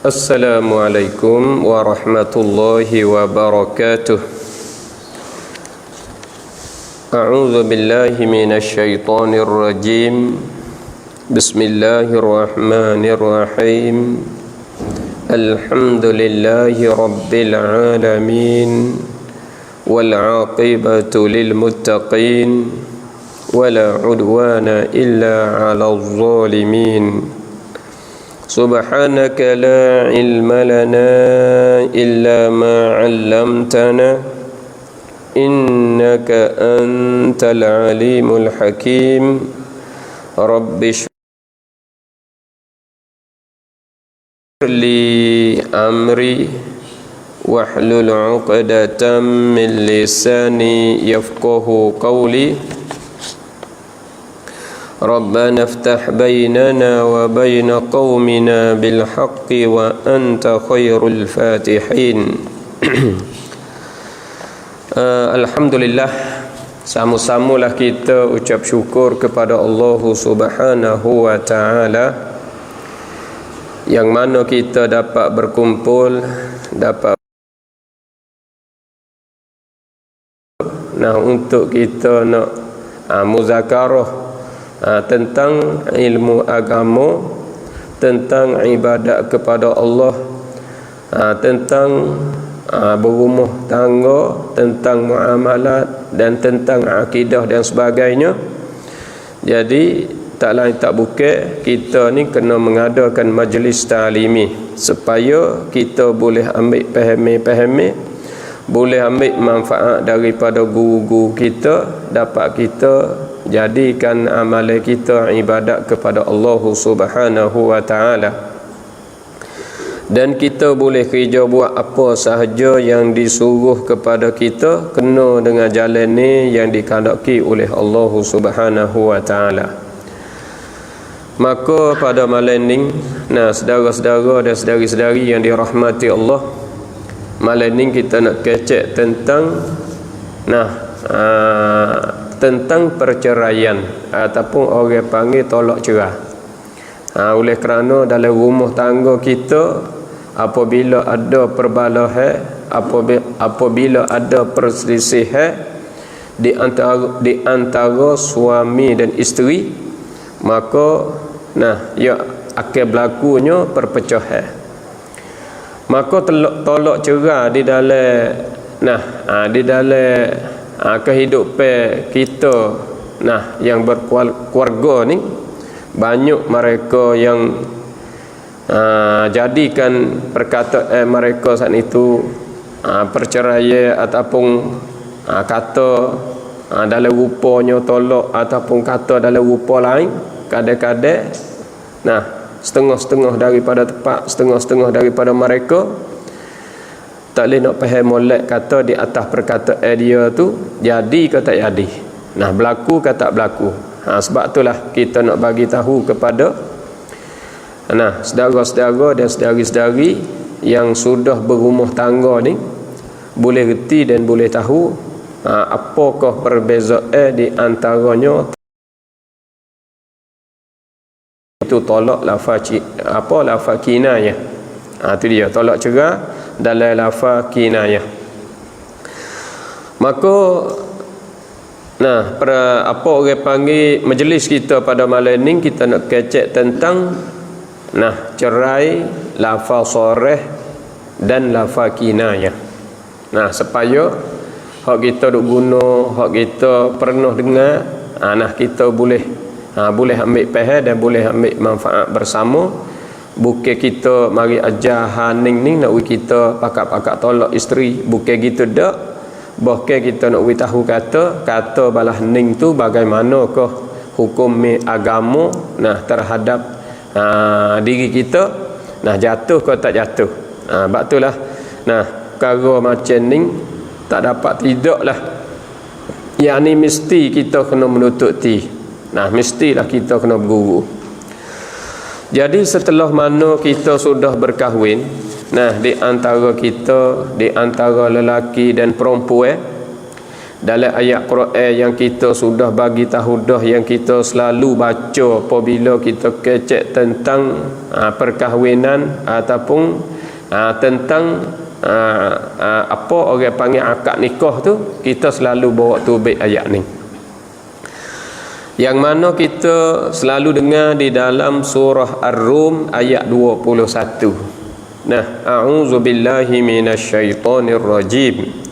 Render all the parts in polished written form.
Assalamualaikum warahmatullahi wabarakatuh. A'udzu billahi minasy syaithanir rajim. Bismillahirrahmanirrahim. Alhamdulillahi rabbil alamin. Wal 'aqibatu lil muttaqin. Wala 'udwana illa 'alal zalimin. Subhanaka la ilma lana illa ma 'allamtana innaka antal alimul hakim. Rabbi shrah li amri wahlul 'uqdatam min lisani yafqahu qawli. Rabbana iftah bainana wa baina qaumina bil haqqi wa anta khairul fatihin. Alhamdulillah, sama-samalah kita ucap syukur kepada Allah Subhanahu wa taala, yang mana kita dapat berkumpul, dapat untuk kita nak muzakarah tentang ilmu agama, tentang ibadat kepada Allah, tentang berumah tangga, tentang muamalat dan tentang akidah dan sebagainya. Jadi tak lain tak bukan kita ni kena mengadakan majlis ta'limi supaya kita boleh ambil pahami, boleh ambil manfaat daripada guru-guru kita, dapat kita jadikan amalan kita ibadat kepada Allah Subhanahu wa taala. Dan kita boleh kerja buat apa sahaja yang disuruh kepada kita kena dengan jalan ni yang dikehendaki oleh Allah Subhanahu wa taala. Maka pada malam ni, saudara-saudara dan saudari-saudari yang dirahmati Allah, malam ni kita nak kecek tentang tentang perceraian ataupun orang panggil tolak cerai. Oleh kerana dalam rumah tangga kita, apabila ada perbalahan, apabila ada perselisihan di antara suami dan isteri, maka ia akan berlakunya perpecahan. Maka tolak cerai di dalam kehidupan kita yang berkeluarga ni, banyak mereka yang jadikan perkataan mereka saat itu perceraian ataupun kata dalam rupanya tolak ataupun kata dalam rupa lain. Kadang-kadang setengah-setengah daripada tepat, setengah-setengah daripada mereka tak boleh nak faham molek kata di atas perkataan dia tu jadi ke tak jadi, berlaku ke tak berlaku. Sebab itulah kita nak bagi tahu kepada saudara-saudara dan saudari-saudari yang sudah berumah tangga ni, boleh reti dan boleh tahu apakah perbezaan di antaranya. Itu tolak lafaz kinayah. Itu dia tolak cerai dalam lafaz kinayah. Maka apa orang panggil majlis kita pada malam ni, kita nak kecek tentang cerai lafaz sharih dan lafaz kinayah. Supaya hak kita duk guna, hak kita pernah dengar, kita boleh ambil faham dan boleh ambil manfaat bersama. Bukan kita mari ajar haning ni nak kita pakak-pakak tolak isteri, bukan gitu dak. Bahkan kita nak tahu kata balah ning tu bagaimanakah hukum agama terhadap diri kita, jatuh ke tak jatuh. Sebab itulah perkara macam ni tak dapat tidaklah, yang ni mesti kita kena menututi. Mestilah kita kena berguru. Jadi setelah mana kita sudah berkahwin, di antara kita, di antara lelaki dan perempuan, dalam ayat Quran yang kita sudah bagi tahu dah, yang kita selalu baca apabila kita kecek tentang perkahwinan ataupun tentang apa orang panggil akad nikah tu, kita selalu bawa tubik ayat ni, yang mana kita selalu dengar di dalam surah Ar-Rum ayat 21. Nah, a'udzubillahi minasyaitonir rajim.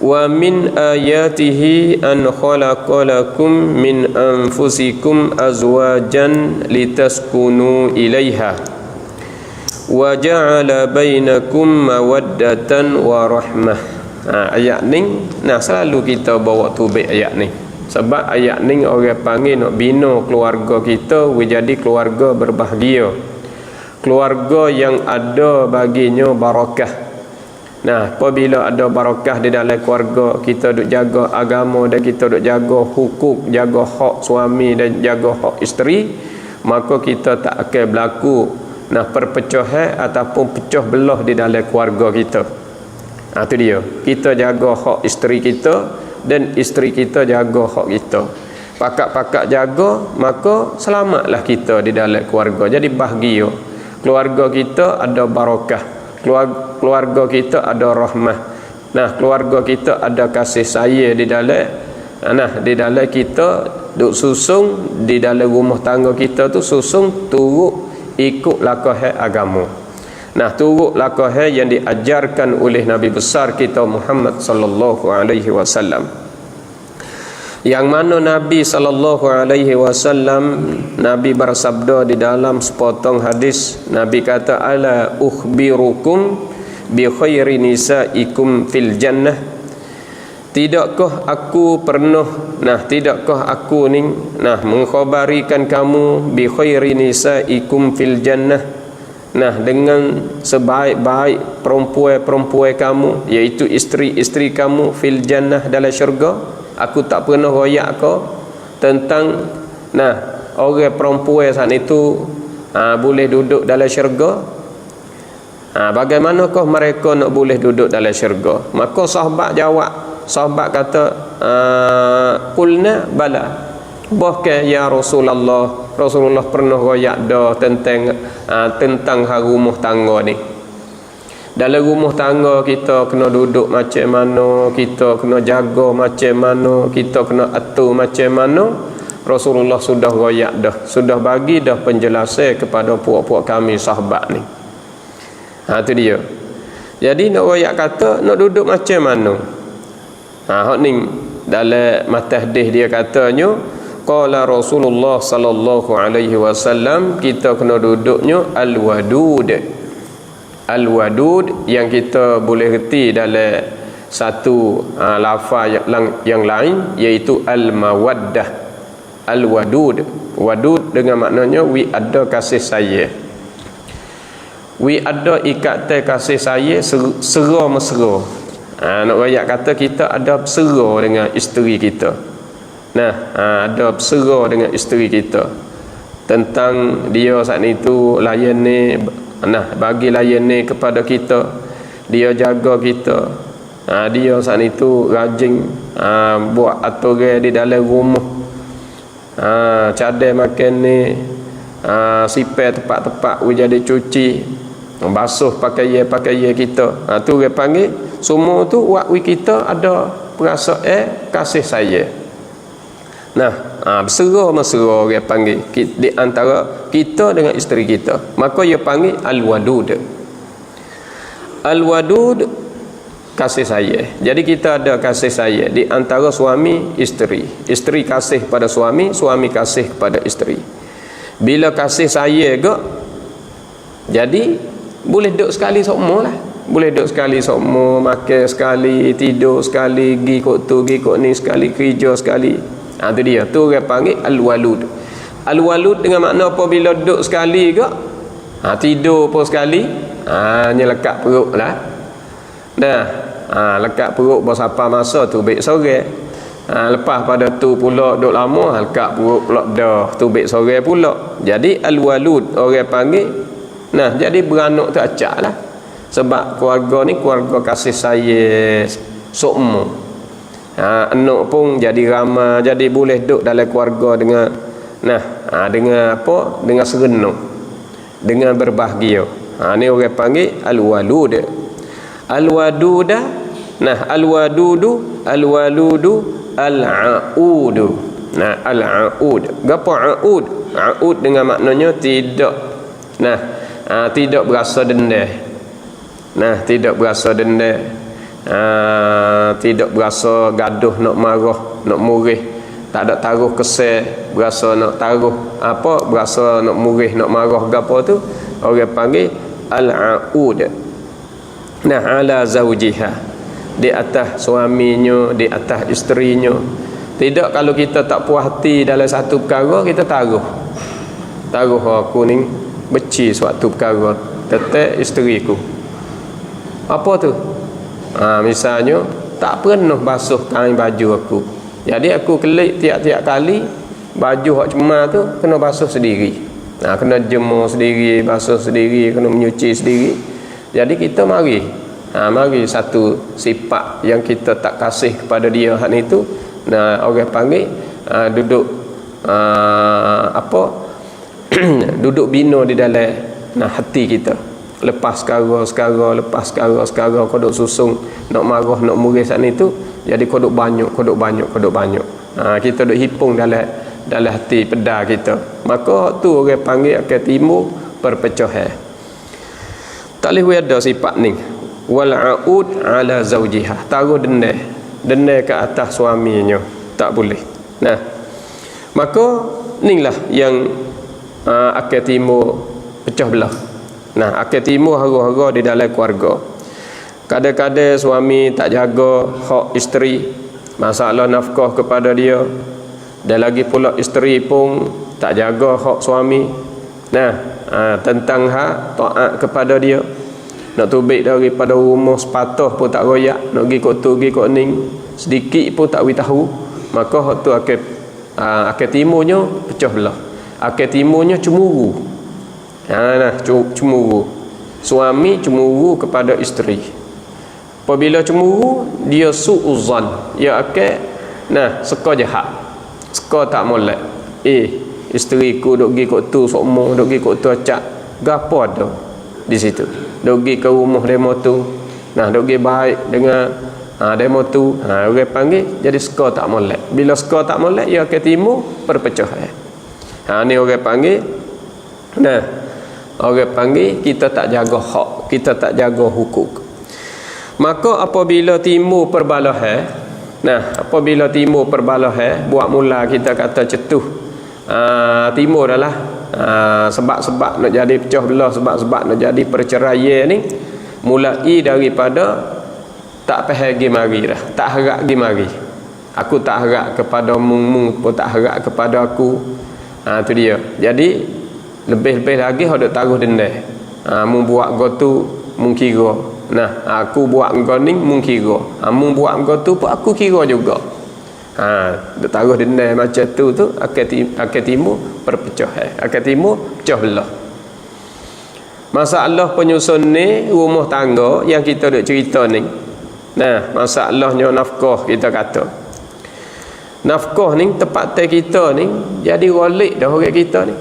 Wa min ayatihi an khalaqalakum min anfusikum azwajan litaskunu ilaiha wa ja'ala bainakum mawaddatan wa rahmah. Ayat ni selalu kita bawa tubik ayat ni, sebab ayat ni orang panggil nak bina keluarga kita menjadi keluarga berbahagia, keluarga yang ada baginya barakah. Apabila ada barakah di dalam keluarga, kita duk jaga agama dan kita duk jaga hukuk, jaga hak suami dan jaga hak isteri, maka kita tak akan berlaku perpecahan ataupun pecah belah di dalam keluarga kita. Itu dia, kita jaga hak isteri kita dan isteri kita jaga hak kita. Pakat-pakat jaga, maka selamatlah kita di dalam keluarga. Jadi bahagia. Keluarga kita ada barakah, keluarga kita ada rahmah. Keluarga kita ada kasih sayang di dalam di dalam kita duk susung di dalam rumah tangga kita tu, susung turut ikut lakah agama. Turut lakah yang diajarkan oleh Nabi besar kita Muhammad sallallahu alaihi wasallam, yang mana Nabi sallallahu alaihi wasallam Nabi bersabda di dalam sepotong hadis, Nabi kata, ala ukhbirukum bi khairi nisaikum fil jannah. Tidakkah aku pernah tidakkah aku ni mengkhabarikan kamu bi khairi nisaikum fil jannah, dengan sebaik-baik perempuan-perempuan kamu, iaitu isteri-isteri kamu fil jannah, dalam syurga. Aku tak pernah royak kau tentang orang perempuan saat itu boleh duduk dalam syurga. Bagaimanakah mereka nak boleh duduk dalam syurga? Maka sahabat jawab, sahabat kata, qulna bala, bahkan ya Rasulullah, Rasulullah pernah royak dah tentang rumah tangga ni. Dalam rumah tangga kita kena duduk macam mana, kita kena jaga macam mana, kita kena atur macam mana. Rasulullah sudah royak dah, sudah bagi dah penjelasan kepada puak-puak kami sahabat ni. Itu dia. Jadi nak royak kata nak duduk macam mana? Hak ni dalam mata hadis dia katanya, qala Rasulullah sallallahu alaihi wasallam, kita kena duduknya al-wadud. Al-wadud yang kita boleh reti dalam satu lafaz yang lain, iaitu al-mawaddah. Al-wadud, wadud dengan maknanya we ada kasih sayang, we ada ikatan kasih sayang, sera mesra. Nak rakyat kata kita ada bersera dengan isteri kita. Ada bersera dengan isteri kita, tentang dia saat itu layan ni, bagi layan ni kepada kita, dia jaga kita, dia saat itu rajin buat aturan di dalam rumah, cadai makan ni, sipir tempat-tempat jadi cuci, basuh pakaian kita. Tu dia panggil semua tu waktu kita ada perasaan kasih sayang. Bersera mesra dia panggil di antara kita dengan isteri kita, maka dia panggil al-wadud. Al-wadud, kasih sayang. Jadi kita ada kasih sayang di antara suami isteri, isteri kasih pada suami, suami kasih kepada isteri. Bila kasih sayang ke, jadi boleh duduk sekali semua lah, boleh duduk sekali semua, makan sekali, tidur sekali, pergi kok tu, pergi kok ni sekali, kerja sekali. Itu dia, tu orang panggil al-walud. Al-walud dengan makna apabila duduk sekali ke, tidur pun sekali, hanya lekat perut lah. Lekat perut bersapa masa tu baik sore. Lepas pada tu pula duduk lama, lekat perut pula dah, tu baik sore pula. Jadi al-walud orang panggil. Jadi beranak tu acak lah. Sebab keluarga ni keluarga kasih sayang sokmo. anak pun jadi ramah, jadi boleh duduk dalam keluarga dengan dengan apa, dengan serenuk, dengan berbahagia. Ni orang panggil al-walud. Al-waduda, al-wadudu, al-waludu, al-aud. Al-aud. Gapo aud? Aud dengan maknanya tidak tidak berasa dendam. Tidak berasa dendam. Tidak berasa gaduh, nak marah, nak murih, tak ada taruh kesal, berasa nak taruh apa, berasa nak murih, nak marah gapo tu, orang panggil al-aud. Ala zaujiha, di atas suaminya, di atas isterinya. Tidak kalau kita tak puas hati dalam satu perkara, kita taruh aku ni benci suatu perkara tentang isteriku. Apa tu? Misalnya tak pernah basuh kain baju aku, jadi aku kelik tiap-tiap kali baju hak cemar tu kena basuh sendiri, kena jemur sendiri, basuh sendiri, kena menyuci sendiri. Jadi kita mari satu sifat yang kita tak kasih kepada dia hak itu, orang panggil duduk duduk bina di dalam hati kita. Lepas sekarang kau duk susung nak marah, nak murih saat itu, jadi kau duk banyak. Kita duk hipung dalam hati pedar kita. Maka tu orang panggil akan timbul perpecahan. Tak boleh ada sifat ni. Wal aud ala zaujiha, taruh dendam ke atas suaminya, tak boleh. Maka inilah yang akan timbul pecah belah. Akan timbul hara-hara di dalam keluarga. Kadang-kadang suami tak jaga hak isteri, masalah nafkah kepada dia, dan lagi pula isteri pun tak jaga hak suami. Tentang hak taat kepada dia, nak tubik daripada rumah sepatah pun tak royak, nak pergi kok tu, pergi kok ning, sedikit pun tak beritahu. Maka hak tu akan timbulnya pecah belah, akan timbulnya cemburu. Cemburu. Suami cemburu kepada isteri. Apabila cemburu, dia su'uzan, dia akan seka jahat, seka tak molek. Isteriku duk pergi kok tu sokmo, duk pergi kok tu acak, gapo ada di situ, duk pergi ke rumah demo tu, duk pergi baik dengan demo tu, orang panggil jadi seka tak molek. Bila seka tak molek, ia akan timbul perpecahan. Ni orang panggil orang panggil kita tak jaga hak, kita tak jaga hukuk. Maka apabila timbul perbalahan, buat mula kita kata cetuh, timbul adalah sebab-sebab nak jadi pecah belah, sebab-sebab nak jadi perceraian ni mulai daripada tak faham gi mari dah, tak harap gi mari. Aku tak harap kepada mung pun tak harap kepada aku. Tu dia. Jadi lebih-lebih lagi hendak taruh dendam. Mung buat kau tu mung kira. Aku buat kau ni mung kira. Mung buat kau tu pun aku kira juga. Duk taruh dendam macam tu akan timbul perpecahan, akan timbul pecah belah. Masalah penyusun ni rumah tangga yang kita duk cerita ni. Masalahnya nafkah, kita kata. Nafkah ni tempat kita ni jadi rolik dah orang kita ni.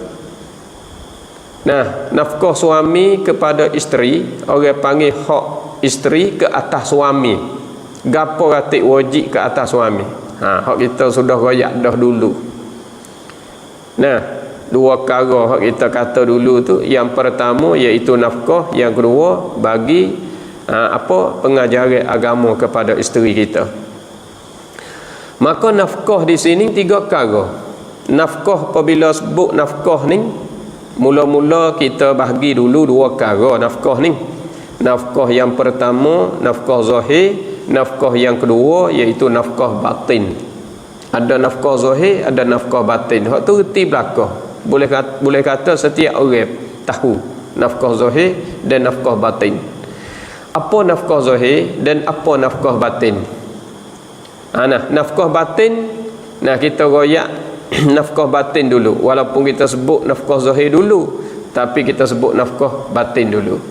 Nafkah suami kepada isteri, orang panggil hak isteri ke atas suami. Gapo ratik wajib ke atas suami. Hak kita sudah royak dah dulu. Dua perkara hak kita kata dulu tu, yang pertama iaitu nafkah, yang kedua bagi pengajaran agama kepada isteri kita. Maka nafkah di sini tiga perkara. Nafkah, apabila sebut nafkah ni, mula-mula kita bahagi dulu dua perkara nafkah ni. Nafkah yang pertama nafkah zahir, nafkah yang kedua iaitu nafkah batin. Ada nafkah zahir, ada nafkah batin. Hak tu reti belakang. Boleh kata setiap orang tahu nafkah zahir dan nafkah batin. Apa nafkah zahir dan apa nafkah batin? Nafkah batin, kita royak nafkah batin dulu. Walaupun kita sebut nafkah zahir dulu, tapi kita sebut nafkah batin dulu.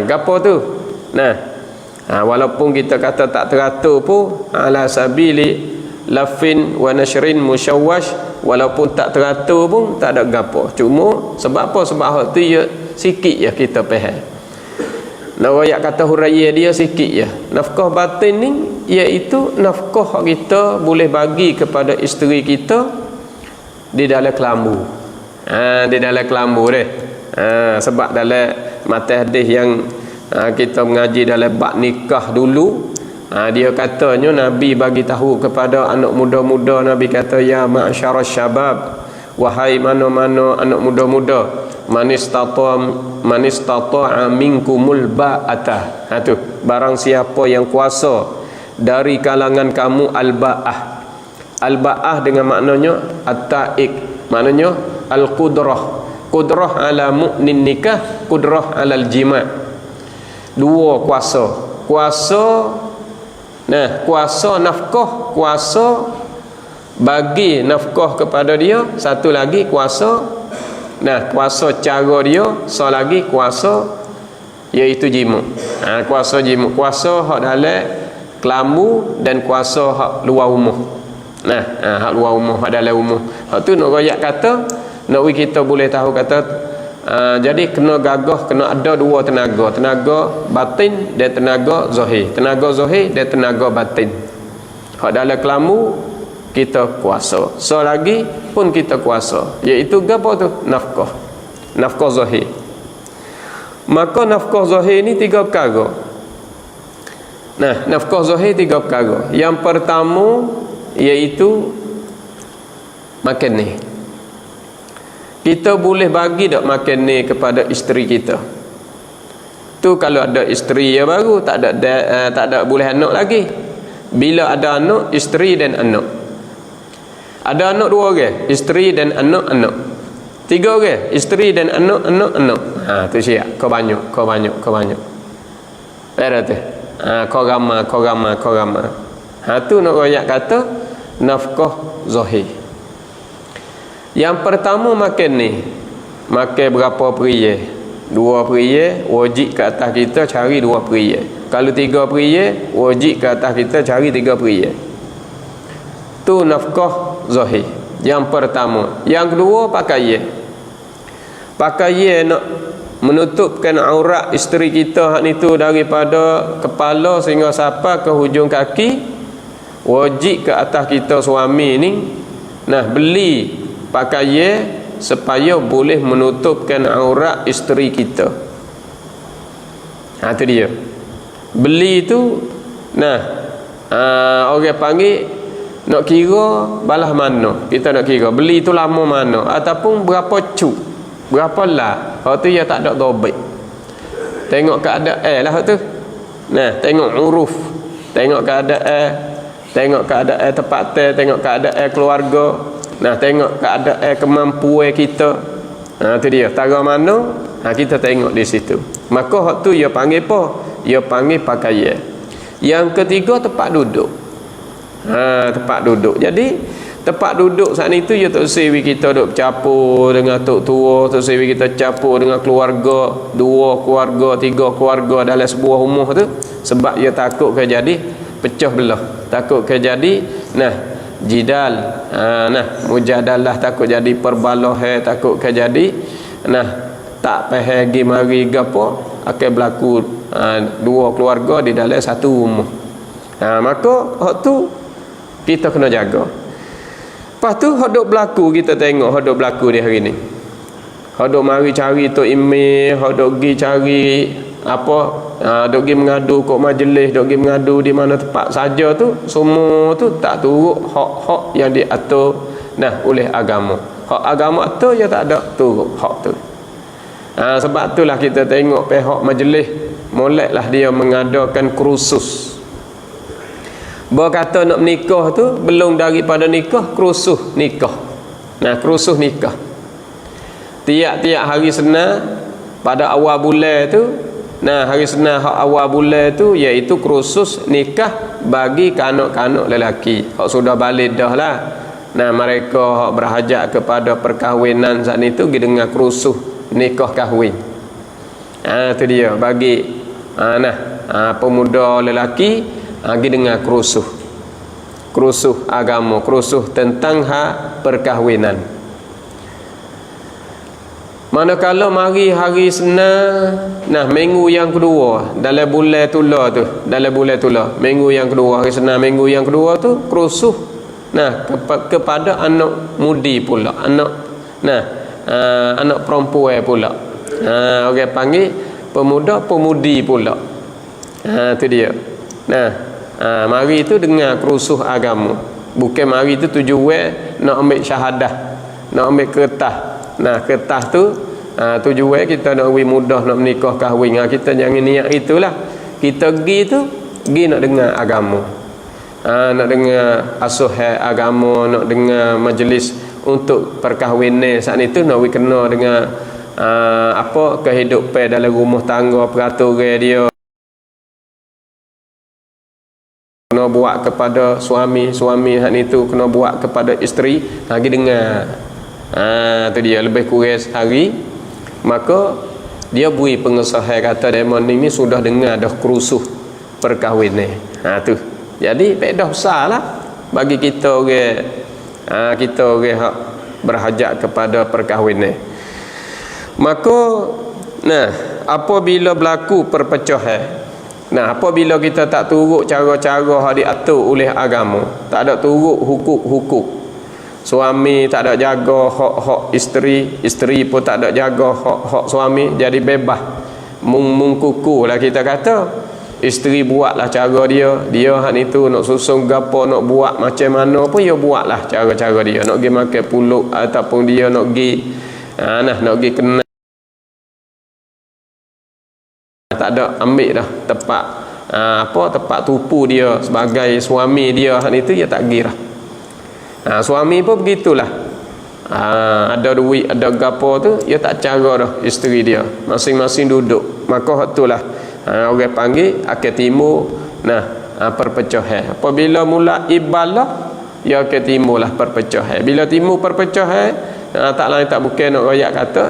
Gapo tu? Walaupun kita kata tak teratur pun ala sabili lafin wa nashrin musyawwash, walaupun tak teratur pun tak ada gapo. Cuma sebab apa? Sebab hak tu ya sikit ya kita faham. Nak kata huraiya dia sikit ya. Nafkah batin ni iaitu nafkah kita boleh bagi kepada isteri kita di dalam kelambu. Di dalam kelambu dia. Sebab dalam matan hadis yang kita mengaji dalam bab nikah dulu, dia katanya Nabi bagi tahu kepada anak muda-muda, Nabi kata ya ma'syarasy syabab, wahai mana-mana anak muda-muda, man istata'a minkumul ba'ata. Tu barang siapa yang kuasa dari kalangan kamu al-ba'ah. Al-ba'ah dengan maknanya at-ta'iq, maknanya al-qudrah. Qudrah ala mu'nin nikah, qudrah ala al-jima'. Dua kuasa. Kuasa nafkah, kuasa bagi nafkah kepada dia. Satu lagi kuasa, kuasa cara dia. So lagi kuasa iaitu jimu. Kuasa jimu, kuasa hak dalam kelambu dan kuasa hak luar rumah. Hak luar rumah, hak dalam rumah. Hak tu nak royak kata, nak kita boleh tahu kata, jadi kena gagah, kena ada dua tenaga, tenaga batin dan tenaga zahir. Tenaga zahir dan tenaga batin. Hak dalam kelambu kita kuasa. So lagi pun kita kuasa, iaitu gapo tu? Nafkah. Nafkah zahir. Maka nafkah zahir ni tiga perkara. Nafkah zahir tiga perkara. Yang pertama iaitu makan ni. Kita boleh bagi tak makan ni kepada isteri kita. Tu kalau ada isteri yang baru, tak ada boleh anak lagi. Bila ada anak, isteri dan anak. Ada anak dua orang, isteri dan anak-anak. Tiga orang, isteri dan anak-anak. Tu siap. Kau banyak. Ada tu. Kau ramai. Tu nak royak kata nafkah zahir. Yang pertama makan ni, makan berapa periye? 2 periye, wajib ke atas kita cari 2 periye. Kalau 3 periye, wajib ke atas kita cari 3 periye. Tu nafkah zahir. Yang pertama. Yang kedua pakaian. Pakaian nak menutupkan aurat isteri kita hak ni tu daripada kepala sehingga sampai ke hujung kaki. Wajib ke atas kita suami ni beli pakaian supaya boleh menutupkan aurat isteri kita. Tu dia. Beli tu orang panggil nak kira balah mana. Kita nak kira beli tu lama mana ataupun berapa cuk, berapa lah. Hak tu ya tak ada dobit. Tengok keadaan lah hak tu. Tengok uruf, tengok keadaan tempat tengok keadaan keluarga. Tengok keadaan kemampuan kita. Tu dia. Tara mana? Kita tengok di situ. Maka hak tu dia panggil apa? Dia panggil pakaian. Yang ketiga tempat duduk. Tempat duduk. Jadi tempat duduk saat itu ya tak sewi kita duk bercampur dengan tok tua, tak sewi kita campur dengan keluarga, 2 keluarga, 3 keluarga dalam sebuah rumah tu, sebab dia takut ke jadi pecah belah. Takut ke jadi jidal, mujadalah, takut jadi perbalah, takut ke jadi tak pahagi mari gapo akan berlaku 2 keluarga di dalam satu rumah. Maka hak tu kita kena jaga. Lepas tu hak duk berlaku, kita tengok hak duk berlaku di hari ni. Hak duk mari cari tok email, hak duk pergi cari apa, duk pergi mengadu kok majlis, duk pergi mengadu di mana tempat saja tu, semua tu tak turut hak-hak yang diatur oleh agama. Hak agama tu dia tak ada turut hak tu. Sebab itulah kita tengok pihak majlis moleklah dia mengadakan kursus. Berkata nak menikah tu, belum daripada nikah, kursus nikah. Kursus nikah. Tiap-tiap hari Senin pada awal bulan tu, hari Senin hak awal bulan tu iaitu kursus nikah bagi kanak-kanak lelaki. Hak sudah balik dah lah. Mereka hak berhajat kepada perkahwinan saat itu pergi dengan kursus nikah kahwin. Tu dia bagi pemuda lelaki pergi dengan kerusuh agama, kerusuh tentang hak perkahwinan. Manakala mari hari senang, minggu yang kedua dalam bulan Tula tu, minggu yang kedua, hari senang minggu yang kedua tu kerusuh kepada anak mudi pula, anak perempuan pula. Orang panggil pemuda pemudi pula. Tu dia. Mari itu dengan kerusuh agama. Bukan mari itu tujuan nak ambil syahadah, nak ambil kertas. Kertas tu tujuan kita nak mudah nak menikah kahwin. Kita jangan niat itulah. Kita pergi nak dengar agama. Nak dengar asuhan agama, nak dengar majlis untuk perkahwinan. Saat itu nak kena dengan kehidupan dalam rumah tangga, peraturan dia kena buat kepada suami hak itu kena buat kepada isteri. Lagi dengar tu dia lebih kurang sehari, maka dia beri pengesahan kata demon ini sudah dengar dah kerusuh perkahwinan. Tu jadi faedah besar lah bagi kita orang hak berhajat kepada perkahwinan. Maka apabila berlaku perpecahan, apabila kita tak turut cara-cara yang diatur oleh agama, tak ada turut hukum-hukum, suami tak ada jaga hak-hak isteri pun tak ada jaga hak-hak suami, jadi bebas mungkuku lah kita kata. Isteri buatlah cara dia hak itu nak susung gapo, nak buat macam mana pun dia buatlah cara-cara dia, nak pergi makan puluk ataupun dia nak pergi nak pergi kena, tak ada ambil dah tempat tupu dia sebagai suami dia hak itu, dia tak pergi dah. Suami pun begitulah, ada duit ada gapo tu dia tak cara dah isteri dia, masing-masing duduk. Maka hak itulah orang panggil akan timbul perpecahan. Apabila mula ibalah dia akan timbullah perpecahan. Bila timbul perpecahan, tak lain tak bukan nak royak kata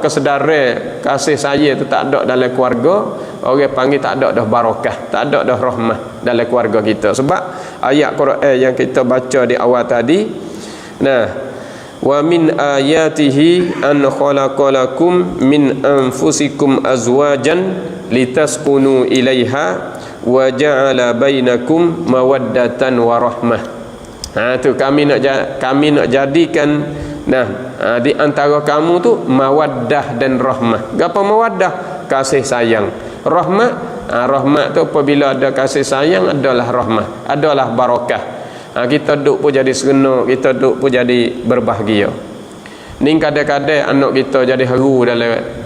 kesedaran kasih sayang tu tak ada dalam keluarga, orang panggil tak ada dah barakah, tak ada dah rahmah dalam keluarga kita. Sebab ayat Quran yang kita baca di awal tadi, wa min ayatihi an khalaqalakum min anfusikum azwajan litaskunu ilaiha wa ja'ala bainakum mawaddatan wa rahmah. Tu kami nak jadikan di antara kamu tu mawaddah dan rahmah. Apa mawaddah? Kasih sayang. Rahmat tu apabila ada kasih sayang adalah rahmah, adalah barakah. Kita duduk pun jadi serenuk, kita duduk pun jadi berbahagia. Ni kadang-kadang anak kita jadi haru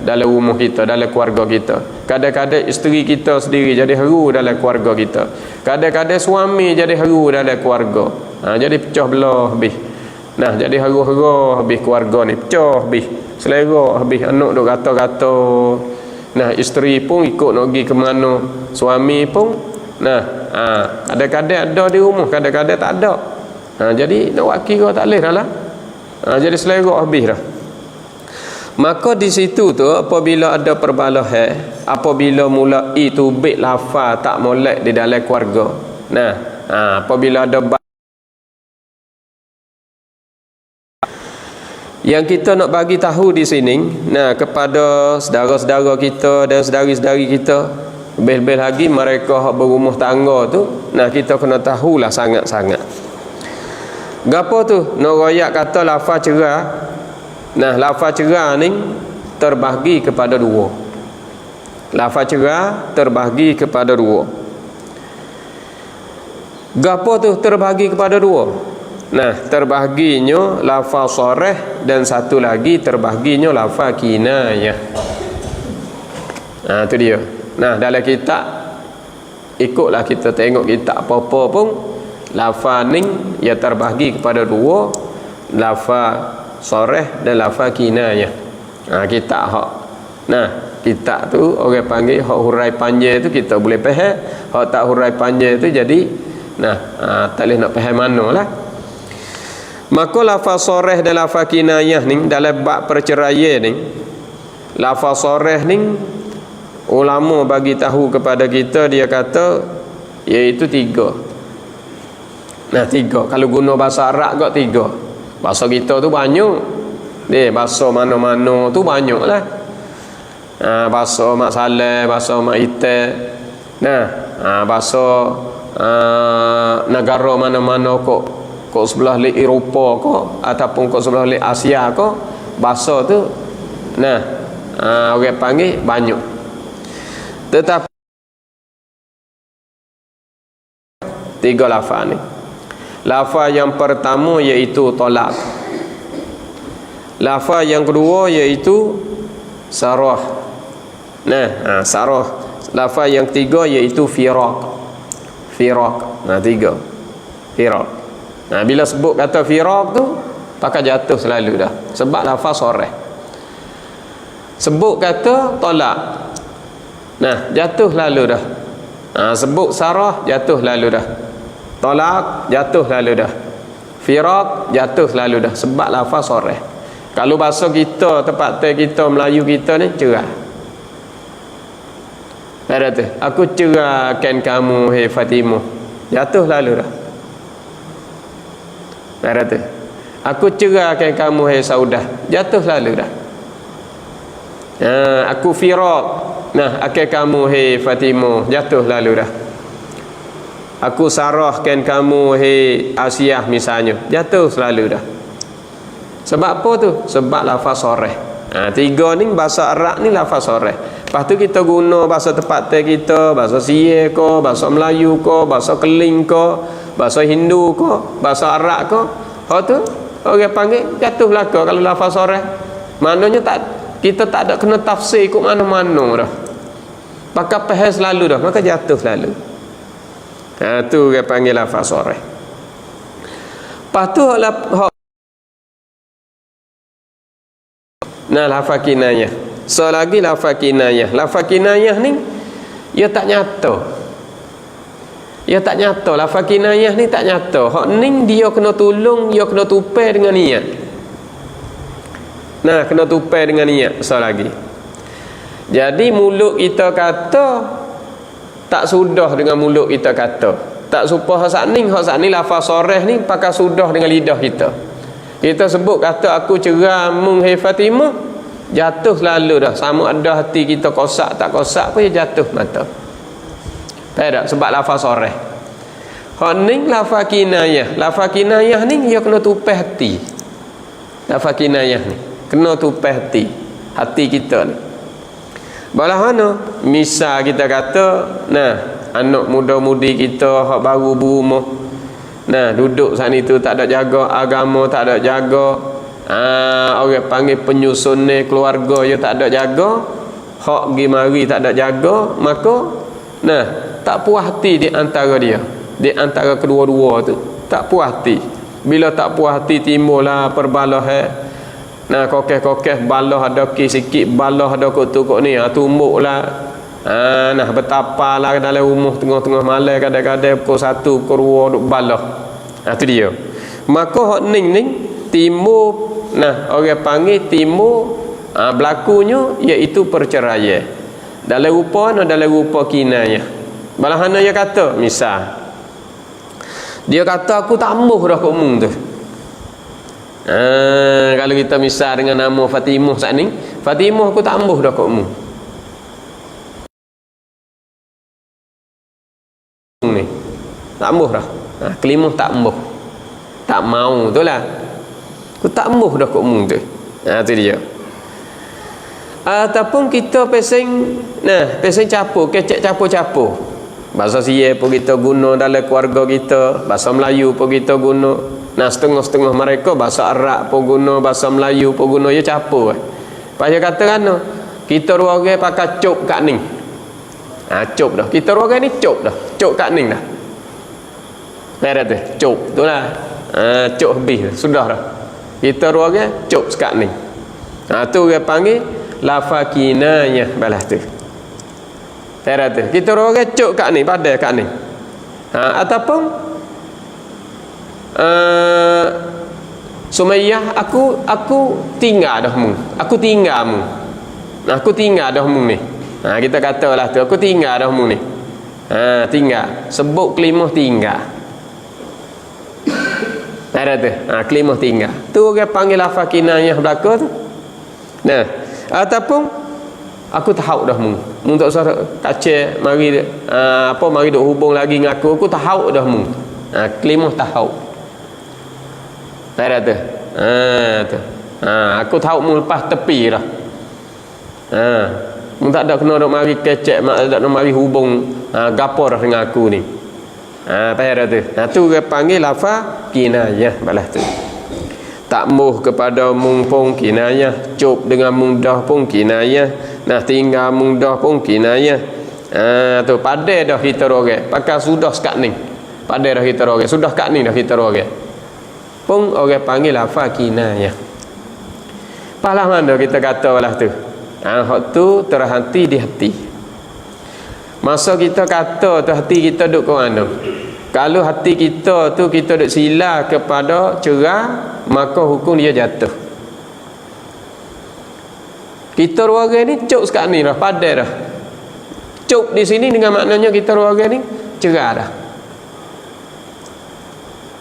dalam rumah kita, dalam keluarga kita. Kadang-kadang isteri kita sendiri jadi haru dalam keluarga kita. Kadang-kadang suami jadi haru dalam keluarga. Jadi pecah belah habis. Jadi haru-haru habis keluarga ni, pecah habis, selera habis, anak duk kata-kata. Isteri pun ikut nak pergi ke mana, suami pun kadang-kadang ada di rumah, kadang-kadang tak ada. Jadi nak buat kira tak boleh dah lah. Jadi selera habis dah. Maka di situ tu apabila ada perbalahan, apabila mula itu baik lafaz tak molek di dalam keluarga. Apabila ada yang kita nak bagi tahu di sini, kepada saudara-saudara kita dan saudari-saudari kita, lebih-lebih lagi mereka berumah tangga tu, kita kena tahulah sangat-sangat. Gapo tu? Nak royak kata lafaz cerah. Lafaz cerah ni terbahagi kepada dua. Lafaz cerah terbahagi kepada dua. Gapo tu terbahagi kepada dua? Terbahaginya lafaz sharih dan satu lagi terbahaginya lafaz kinayah. Tu dia. Dalam kitab ikutlah kita tengok kitab apa-apa pun, lafaz ni ia terbahagi kepada dua, lafaz sharih dan lafaz kinayah. Kitab hak. Kitab tu orang panggil hak hurai panjang tu kita boleh faham, hak tak hurai panjang tu jadi tak boleh nak faham manalah. Maka lafaz sharih dan lafaz kinayah ni dalam bab perceraian ni, lafaz sharih ni ulama bagi tahu kepada kita, dia kata iaitu 3. Nah 3. Kalau guna bahasa Arab kok 3. Bahasa kita tu banyak. Bahasa mana-mana tu banyak lah. Bahasa Mak Saleh, bahasa Mak Ite. Bahasa negara mana-mana kok sebelah li Eropah kok ataupun kok sebelah li Asia kok, bahasa tu orang panggil banyak. Tetapi 3 lafaz ni. Lafaz yang pertama iaitu tolak. Lafaz yang kedua iaitu sarah. Sarah. Lafaz yang ketiga iaitu firaq. 3. Firaq. Bila sebut kata firaq tu, pakai jatuh selalu dah. Sebab lafaz sarah. Sebut kata tolak, jatuh lalu dah. Sebut sarah, jatuh lalu dah. Tolak, jatuh lalu dah. Firaq, jatuh lalu dah. Sebab lafaz sarah. Kalau bahasa kita, tempat kita, Melayu kita ni, cerah. Ada tu, aku cerahkan kamu, hei Fatimah. Jatuh lalu dah. Ada tu, aku cerahkan kamu, hei Saudah. Jatuh lalu dah. Aku firaq, akan kamu, hei Fatimah. Jatuh lalu dah. Aku sarahkan kamu, hei Asiah misalnya. Jatuh selalu dah. Sebab apa tu? Sebab lafaz sarah. 3 ni bahasa Arab ni lafaz sarah. Lepas tu kita guna bahasa tempat kita, bahasa Sia ke, bahasa Melayu ke, bahasa Keling ke, bahasa Hindu ke, bahasa Arab ke. Tu orang panggil jatuh belaka kalau lafaz sarah. Maknanya kita tak ada kena tafsir ikut mana-mana dah. Pakai pahal selalu dah, maka jatuh selalu. Tu orang panggil lafaz sarah. Lepas tu lafaz kinayah. Lagi lafaz kinayah. Lafaz kinayah ni ia tak nyata. Ia tak nyata. Lafaz kinayah ni tak nyata. Hak ni dia kena tolong, dia kena tupai dengan niat. Kena tupai dengan niat. Lagi. Jadi mulut kita kata tak sudah dengan mulut kita kata. Tak supaya hak ni lafaz sarah ni pakai sudah dengan lidah kita. Kita sebut kata aku ceramu, hei Fatimah, jatuh selalu dah. Sama ada hati kita kosak tak kosak pun jatuh mata. Tak? Sebab lafaz sarah. Hak ni lafaz kinayah. Lafaz kinayah ni dia kena tupai hati. Lafaz kinayah ni kena tupai hati. Hati kita ni. Balah mana? Misal kita kata, anak muda-mudi kita hak baru berumah, duduk saat itu tak ada jaga agama, tak ada jaga, orang panggil penyusun ni keluarga dia tak ada jaga, hak pergi mari tak ada jaga, maka tak puas hati di antara dia, di antara kedua-dua tu tak puas hati. Bila tak puas hati timbullah perbalahan. Kokeh-kokeh balah ada sikit, balah ada kok ni, tumbuklah. Betapa lah dalam rumah tengah-tengah malam kadang-kadang pukul 1, pukul 2 duk balah. Tu dia. Maka hak ning timbul, orang panggil timbul berlakunya iaitu perceraian. Dalam rupa kinayah. Balahana dia kata, misal dia kata aku tak ambuh dah kat mung tu. Kalau kita misal dengan nama Fatimah saat ni, Fatimah aku tak ambuh dah kat mung. Ni tak ambuh dah. Kelimah tak ambuh. Tak mau tu lah. Aku tak ambuh dah kat mung tu. Tu dia. Ataupun kita pesing capur, kecek capur-capur. Bahasa Sia pun kita guna dalam keluarga kita, bahasa Melayu pun kita guna. Setengah-setengah mereka bahasa Arab pun guna, bahasa Melayu pun guna, dia capur. Pasal kata kan, kita dua orang pakai cop kat ning. Cop dah. Kita dua orang ni cop dah. Cop kat ning dah. Merah tu, cop tu lah. Cop habis, sudah dah. Kita dua orang cop kat ning. Tu orang panggil lafaz kinayah balas tu. Merah tu. Kita dua orang cop kat ning, pada kat ning. Ataupun Sumayyah, aku tinggal dah mu. Aku tinggal mu. Aku tinggal dah mu ni. Kita katalah tu, aku tinggal dah mu ni. Tinggal. Sebut kelimah tinggal. Ada tu. Kelimah tinggal. Tu orang panggil lafaz kinayah belaka tu. Nah, ataupun aku tahu dah mu. Mu tak usah kacau mari mari duk hubung lagi dengan aku tahu dah mu. Kelimah tahu. Ada tu. Tu. Aku tahu mu lepas tepi dah. Mu tak ada kena duk mari kecek, mak tak nak mari hubung gapo dah dengan aku ni. Pada tu. Tu dia panggil lafaz kinayah balas tu. Takmuh kepada mung pun kinayah, cup dengan mudah pun kinayah, nah tinggal mudah pun kinayah. Tu padai dah kita orang. Pakai sudah sekat ni. Padai dah kita orang. Sudah kat ni dah kita orang. Pun orang panggil lafaz kinayah. Palah mana kita kata balas tu. Hak tu terhenti di hati. Masa kita kata tu hati kita duduk ke mana? Kalau hati kita tu kita duduk sila kepada cerah, maka hukum dia jatuh. Kita orang ni cuk sekat ni dah, padai dah. Cuk di sini dengan maknanya kita orang ni cerah dah.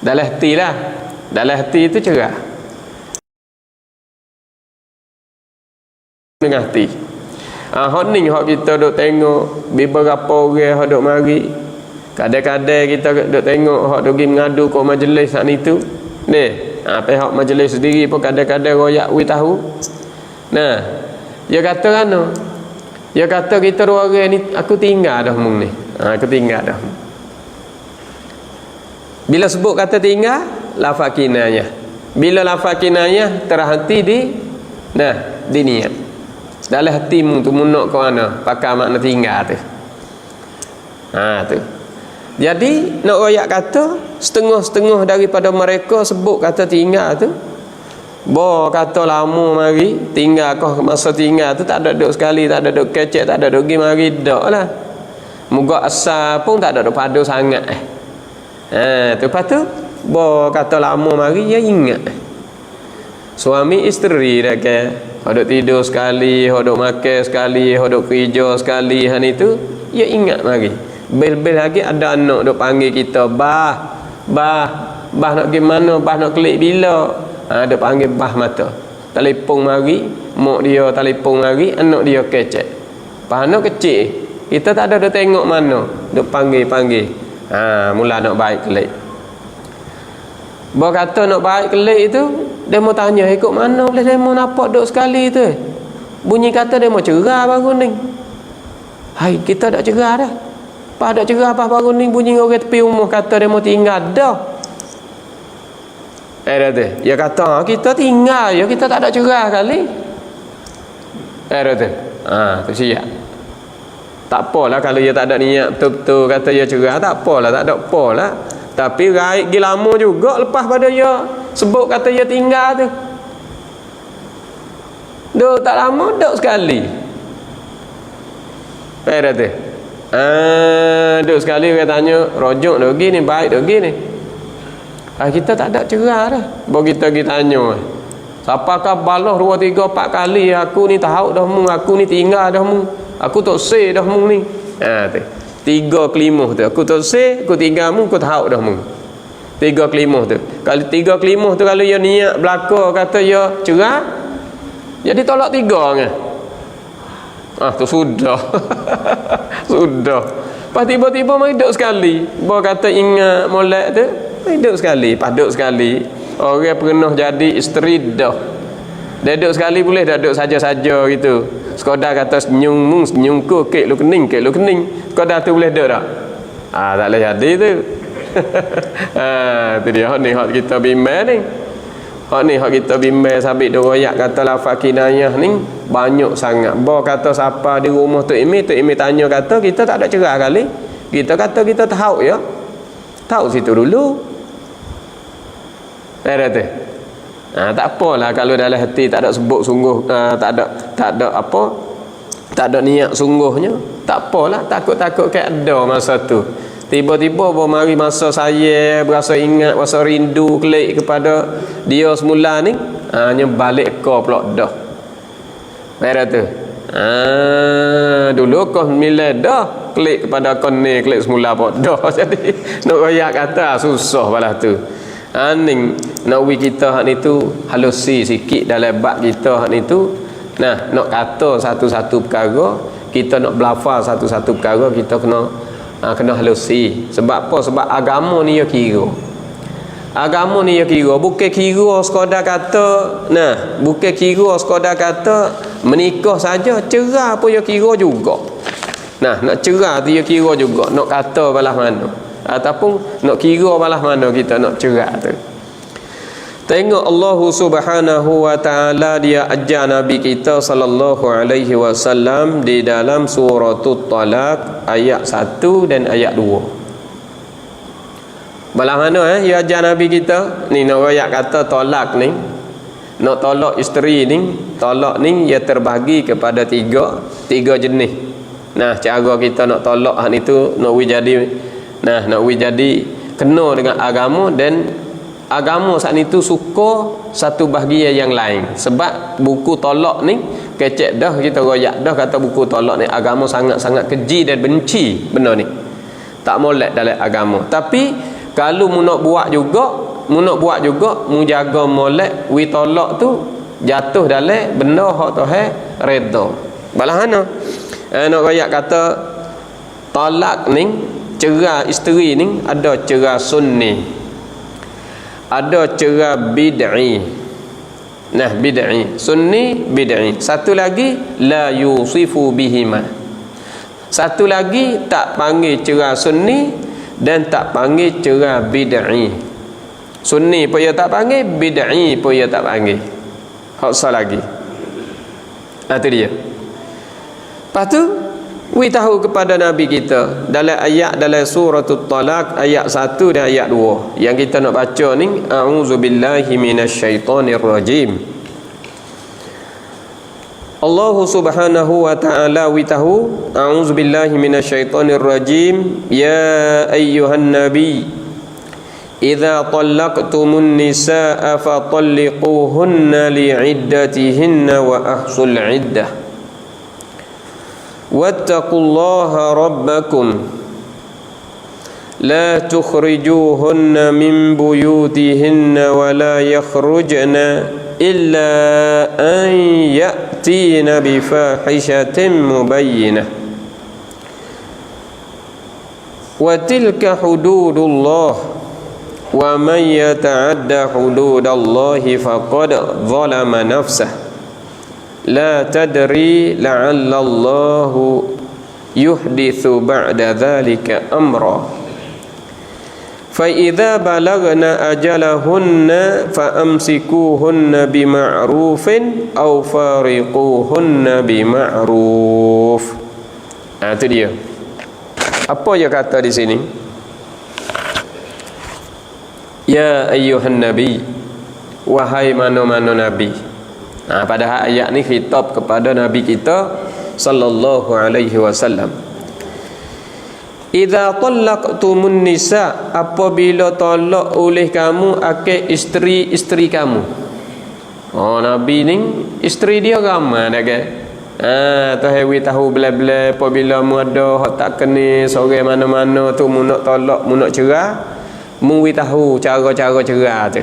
Dalam hati lah. Dalam hati itu cerah. Dengan hati. Hak ni hak kita duk tengok beberapa orang hak duk mari. Kadang-kadang kita duk tengok hak duk pergi mengadu ke majlis hak ni tu. Ni, pihak majlis sendiri pun kadang-kadang royak we tahu. Nah, dia kata kan, dia kata kita dua orang ni aku tinggal dah mung ni. Aku tinggal dah. Bila sebut kata tinggal, lafaz kinayah. Bila lafaz kinayah terhenti di niat. Dalam hatimu tu nak ke mana? Pakai makna tinggal tu. Tu. Jadi nak royak kata setengah-setengah daripada mereka sebut kata tinggal tu. Kata lama mari tinggal kau masa tinggal tu tak ada duk sekali, tak ada duk kecek, tak ada duk pergi mari dak lah. Moga asal pun tak ada duk padu sangat. Tu lepas tu kata lama mari dia ingat. Suami isteri dah ke hodok tidur sekali, hodok makan sekali, hodok kerja sekali, han itu dia ingat mari. Bel-bel lagi ada anak duk panggil kita, bah nak pergi mana, bah nak kelik bila. Duk panggil bah mata. Telefon mari, mak dia telefon mari, anak dia kecek. Bah anak kecil, kita tak ada duk tengok mana, duk panggil. Mula nak baik kelik. Kata nak baik kelik itu, dia mau tanya ikut mana boleh dia mau nampak duk sekali tu. Bunyi kata dia mau cerah baru ni. Hai, kita dak cerah dah. Pada cerah apa baru ni bunyi orang tepi rumah kata dia mau tinggal dah. Dia kata kita tinggal ya, kita tak ada cerah kali. Tu siap. Tak apalah kalau dia tak ada niat betul-betul kata dia cerah, tak apalah, tak ada apalah. Tapi raik gi lama juga lepas pada dia sebut kata dia tinggal tu. Duk tak lama duk sekali. Duk sekali dia tanya, rojok dah gini, baik dah gini. Kita tak ada cerah dah. Kita tanya. Siapakah balah 2, 3, 4 kali aku ni tahu dah mu, aku ni tinggal dah mu. Aku tak say dah mu ni. Tu. 3 kelimah tu. Aku tak say, aku tinggal mu, aku tahu dah mu. 3 kelimah tu. Kalau 3 kelimah tu kalau dia niat belaka kata dia cerah, jadi tolak 3 kan. Tu sudah. Sudah. Lepas tiba-tiba mari duduk sekali. Kata ingat molek tu, mari duduk sekali. Lepas duduk sekali, orang pernah jadi isteri dah. Dia duduk sekali boleh dah duduk saja-saja gitu. Sekadar kata senyumku, kek lu kening. Sekadar tu boleh duduk tak? Tak boleh jadi tu. Tu dia hak ni hak kita bimbang ni. Hak ni hak kita bimbang sabit dia royak kata lafaz kinayah ni banyak sangat. Kata siapa di rumah tu Imi tanya kata kita tak ada cerah kali. Kita kata kita tahu ya. Tahu situ dulu. Tak apalah kalau dalam hati tak ada sebut sungguh, tak ada niat sungguhnya, tak apalah, takut-takut ke ada masa tu. Tiba-tiba mari masa saya berasa ingat, berasa rindu kelik kepada dia semula ni, hanya balik ke pula dah. Tu. Dulu kau milih dah klik kepada kon ni, klik semula pun dah. Jadi nak royak kata susah balah tu. Ning nak wi kita hak ni tu halusi sikit dalam bab kita hak ni tu. Nah, nak kata satu-satu perkara, kita nak belafaz satu-satu perkara, kita kena halusi. Sebab apa? Sebab agama ni ya kira. Agama ni ya kira, bukan kira sekadar kata, nah, bukan kira sekadar kata menikah saja, cerah pun ya kira juga. Nah, nak cerah tu ya kira juga, nak kata balah mana. Ataupun nak kira balah mana kita nak cerah tu. Tengok Allah Subhanahu wa taala dia ajar Nabi kita sallallahu alaihi wasallam di dalam suratul Talaq ayat 1 dan ayat 2. Balah mana dia ajar Nabi kita ni nak ayat kata tolak ni, nak tolak isteri ni, tolak ni ia terbagi kepada tiga jenis. Nah, cara kita nak tolak hak ni tu nak jadi kena dengan agama, dan agama saat itu suka satu bahagian yang lain. Sebab buku tolak ni kecek dah, kita royak dah kata buku tolak ni agama sangat-sangat keji dan benci benda ni, tak molek dalam agama. Tapi kalau mu nak buat juga mu jaga molek wi tolak tu jatuh dalam benda hak Tuhan redha. Balahana nak royak kata talak ni, cerah isteri ni ada cerah sunni, ada cerah bid'i. Nah, bid'i, sunni, bid'i. Satu lagi la yusifu bihima. Satu lagi tak panggil cerah sunni dan tak panggil cerah bid'i. Sunni pun ia tak panggil, bid'i pun ia tak panggil. Hak lagi. Itu dia. Lepas tu we tahu kepada Nabi kita dalam suratul Talaq ayat 1 dan ayat 2 yang kita nak baca ni, a'udzubillahi minasyaitonir rajim. Allah Subhanahu wa taala we tahu, a'udzubillahi minasyaitonir rajim, ya ayyuhan nabi idza talaqtumun nisaa fatalliquhunna li'iddatihinna wa ahsul 'iddah wattaqullaha rabbakum la tukhrijuhunna min buyutihinna wa la yakhrujna illa an ya'tina bi fahishatin mubayyinah wa tilka hududullah wa man yata'adda hududallahi faqad zalama nafsahu la tadri la'allallahu yuhdithu ba'da dhalika amra fa idza balagna ajalahunna fa amsikuhunna bima'rufin aw fariquhunna bima'ruf. Itu dia. Apa dia kata di sini? Ya ayyuhan nabi, wahai mana-mana nabi. Pada ayat ni khitab kepada Nabi kita sallallahu alaihi wasallam. Idza talaqtumun nisa, apabila tolak oleh kamu akan isteri-isteri kamu. Nabi ni isteri dia ramai dah ke? Tuhan tahu bila-bila apabila mu ada hak tak kena seorang mana-mana tu mu nak tolak, mu nak cerah, mu tahu cara-cara cerah tu.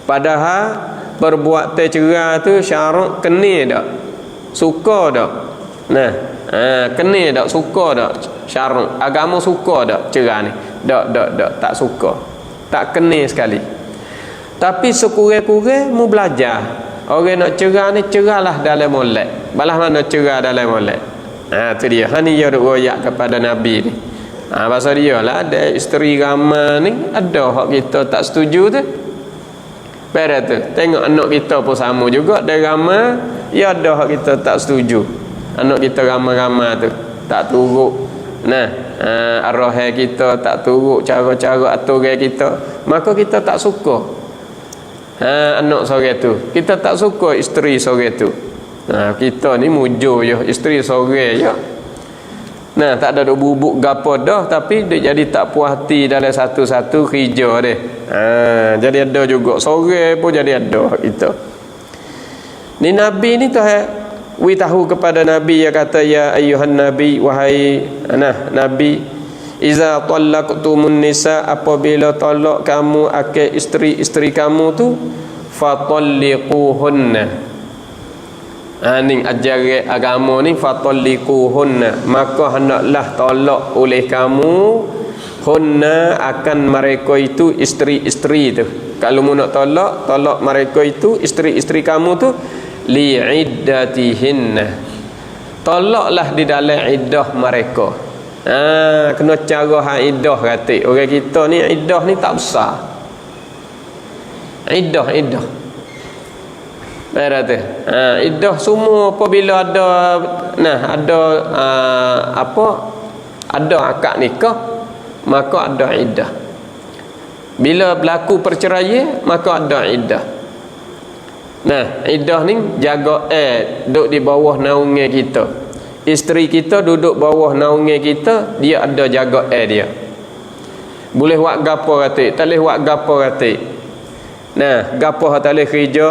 Padahal perbuatan cerah tu syarat kena tak? Suka tak? Nah, kena tak? Suka tak? Syarat agama suka tak cerah ni? Tak suka. Tak kena sekali. Tapi sekurang-kurang mu belajar. Orang nak cerah ni cerahlah dalam molek. Balah mana cerah dalam molek. Tu dia. Hani dia duk royak kepada Nabi ni. Pasal dia lah ada isteri ramai ni, ada hak kita tak setuju tu. Pada tu tengok anak kita pun sama juga, dia ramai, ya ada hak kita tak setuju. Anak kita ramai-ramai tu tak turut, arwah kita tak turut cara-cara aturan kita, maka kita tak suka. Anak sore tu kita tak suka, isteri sore tu. Kita ni mujur je isteri sore je. Tak ada bubuk gapo dah, tapi dia jadi tak puas hati dalam satu-satu kerja dia. Jadi ada juga sore pun jadi ada kita. Ni Nabi ni tu wi tahu kepada Nabi, ya kata, ya ayyuhan Nabi, wahai Nabi, iza talaqtumun nisa, apabila talak kamu akan isteri-isteri kamu tu, fatalliquhunna. Ni ajaran agama ni, fatalliquhunna, maka hendaklah tolak oleh kamu hunna, akan mereka itu isteri-isteri tu. Kalau mu nak tolak mereka itu isteri-isteri kamu tu, li'iddatihinna, tolaklah di dalam iddah mereka. Kena cara iddah kata orang kita ni, iddah ni tak besar. Iddah berarti iddah semua apabila ada akad nikah, maka ada iddah. Bila berlaku perceraian, maka ada iddah. Iddah ni jaga duduk di bawah naungan kita. Isteri kita duduk bawah naungan kita, dia ada jaga dia. Boleh buat gapo kata, tak boleh buat gapo kata. Gapo tak boleh kerja,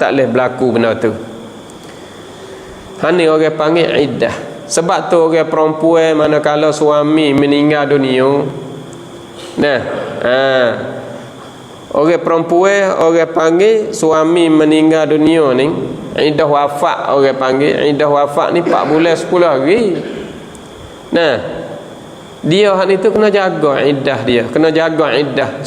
tak boleh berlaku benda tu. Ni orang panggil iddah. Sebab tu orang perempuan manakala suami meninggal dunia, orang perempuan orang panggil suami meninggal dunia ni, iddah wafat orang panggil. Iddah wafat ni 4 bulan 10 hari. Dia hak itu kena jaga iddah dia, kena jaga iddah.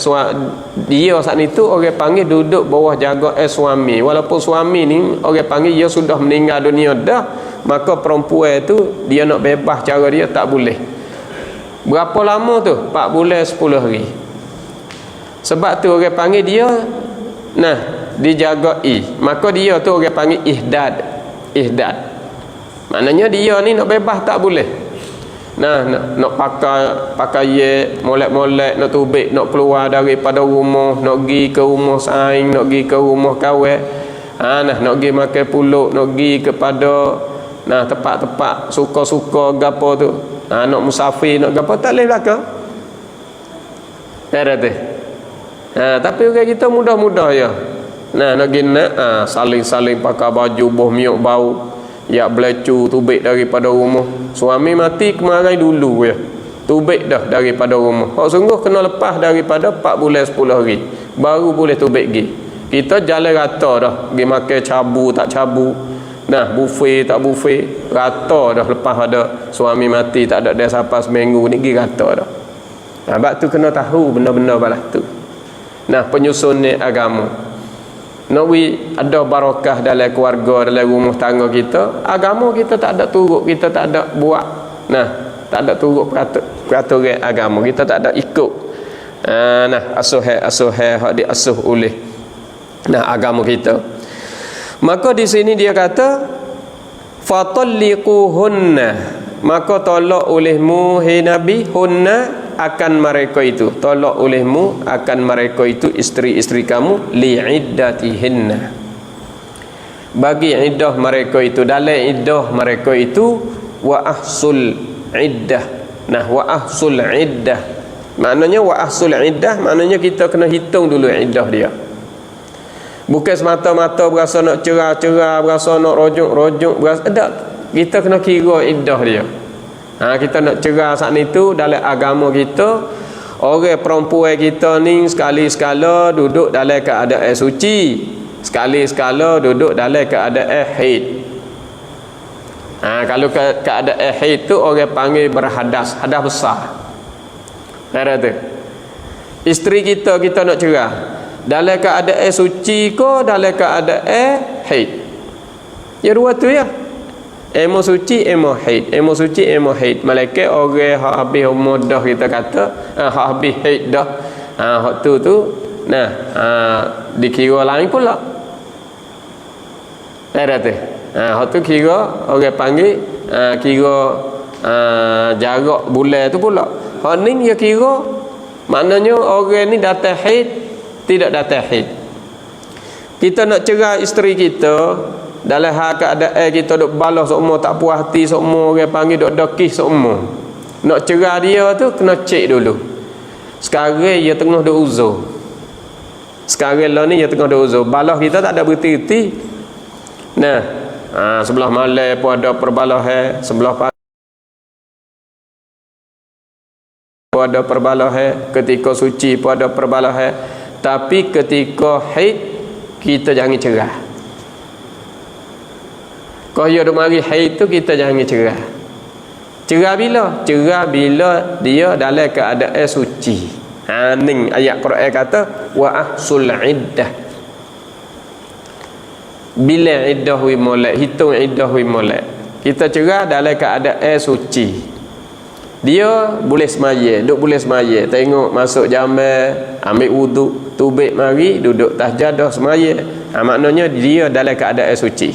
Dia saat itu orang panggil duduk bawah jaga suami. Walaupun suami ni orang panggil dia sudah meninggal dunia dah, maka perempuan itu dia nak bebas cara dia tak boleh. Berapa lama tu? 4 bulan 10 hari. Sebab tu orang panggil dia dijagai. Maka dia tu orang panggil ihdad. Maknanya dia ni nak bebas tak boleh. Nak pakai molek-molek, nak tubik, nak keluar daripada rumah, nak pergi ke rumah saing, nak pergi ke rumah kawan, nak pergi makan puluk, nak pergi kepada tempat-tempat suka-suka gapo tu, nak musafir, nak gapo, tak boleh belaka. Tapi orang kita mudah-mudah ya. Nak pergi saling-saling pakai baju boh miuk bau, ya belecu tubik daripada rumah. Suami mati kemarin dulu ya, tubik dah daripada rumah. Sungguh kena lepas daripada 4 bulan 10 hari baru boleh tubik pergi. Kita jalan rata dah, pergi makan cabu tak cabu, buffet tak buffet, rata dah. Lepas ada suami mati tak ada dia siapa seminggu ni, pergi rata dah. Sebab tu kena tahu benda-benda balas tu. Penyusun ni agama, Nawi ada barakah dalam keluarga, dalam rumah tangga kita. Agama kita tak ada turut, kita tak ada buat. Tak ada turut peraturan agama, kita tak ada ikut. Asuh hak diasuh oleh agama kita. Maka di sini dia kata fatalliquhunna, maka tolak olehmu hai Nabi hunna, akan mereka itu, tolak olehmu akan mereka itu isteri-isteri kamu, li'iddatihinna, bagi iddah mereka itu, dalam iddah mereka itu, wa ahsul iddah. Wa ahsul iddah maknanya, wa ahsul iddah maknanya kita kena hitung dulu iddah dia. Bukan semata-mata berasa nak cerah-cerah, berasa nak rojok-rojok, berasa tak. Kita kena kira iddah dia. Kita nak cerah saat itu dalam agama kita, orang perempuan kita ni sekali-sekala duduk dalam keadaan suci, sekali-sekala duduk dalam keadaan haid. Kalau keadaan haid tu orang panggil berhadas, hadas besar. Tu isteri kita nak cerah dalam keadaan suci ke dalam keadaan haid? Ya dua tu ya. Emo suci, emo haid. Emo suci, emo haid. Malaikat orang hak habis umur dah, kita kata hak habis haid dah, hak tu dikira lain pula. Hak tu kira orang panggil kira jarak bulan tu pula. Hak ni dia kira maknanya orang ni datang haid, tidak datang haid. Kita nak cerai isteri kita dalam hal keadaan kita duk balas semua, tak puas hati semua, orang panggil duk dekih semua. Nak cerai dia tu kena cek dulu. Sekarang dia tengah duk uzur. Sekarang lah ni dia tengah duk uzur. Balas kita tak ada berhenti-henti. Sebelah malam pun ada perbalahan, sebelah pagi pun ada perbalahan, ketika suci pun ada perbalahan. Tapi ketika haid kita jangan cerah. Kalau dia duk mari haid tu kita jangan cerah. Cerah bila? Cerah bila dia dalam keadaan suci. Ning ayat Quran kata wa ahsul iddah. Bila iddah wi molek, hitung iddah wi molek. Kita cerah dalam keadaan suci. Dia boleh semaya, duk boleh semaya. Tengok masuk jamban, ambil wuduk, tubik mari, duduk tahajud semaya. Maknanya dia dalam keadaan suci.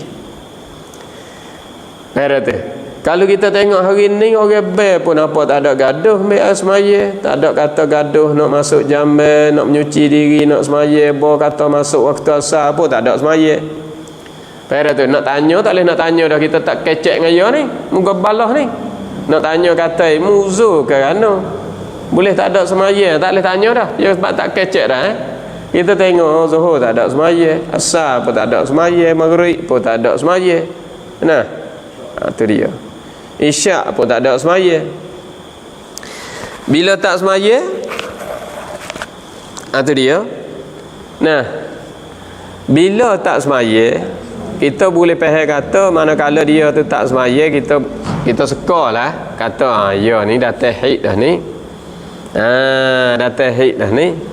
Berarti kalau kita tengok hari ni orang bel pun apa tak ada gaduh ambil semaya, tak ada kata gaduh nak masuk jamban, nak menyuci diri, nak semaya, bawa kata masuk waktu asar pun tak ada semaya. Berarti nak tanya tak boleh nak tanya dah, kita tak kecek dengan dia ni, muka balah ni. Nak tanya kata muzur ke ano, boleh tak ada semaya, tak boleh tanya dah. Dia sebab tak kecek dah Kita tengok Zuhur tak ada semaya, Asar pun tak ada semaya, Maghrib pun tak ada semaya. Nah, tu dia. Isyak pun tak ada semaya. Bila tak semaya, tu dia. Nah, bila tak semaya, kita boleh faham kata manakala dia tu tak semaya, kita sekarlah kata ya ni dah tahid dah ni. Dah tahid dah ni.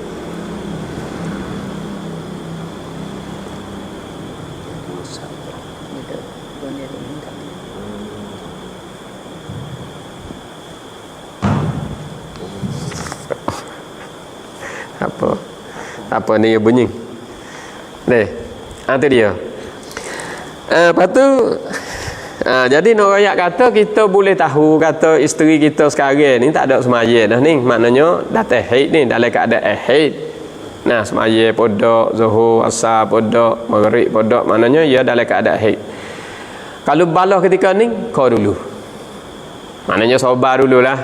Apa ni bunyi deh. Tu dia. Lepas tu jadi nak rakyat kata kita boleh tahu kata isteri kita sekarang ni tak ada semaya dah ni, maknanya dah tahid ni, dalam keadaan haid. Nah, semaya podok, zuhur, asar podok, maghrib podok, maknanya ia dalam keadaan haid. Kalau balah ketika ni kau dulu, maknanya sabar dululah,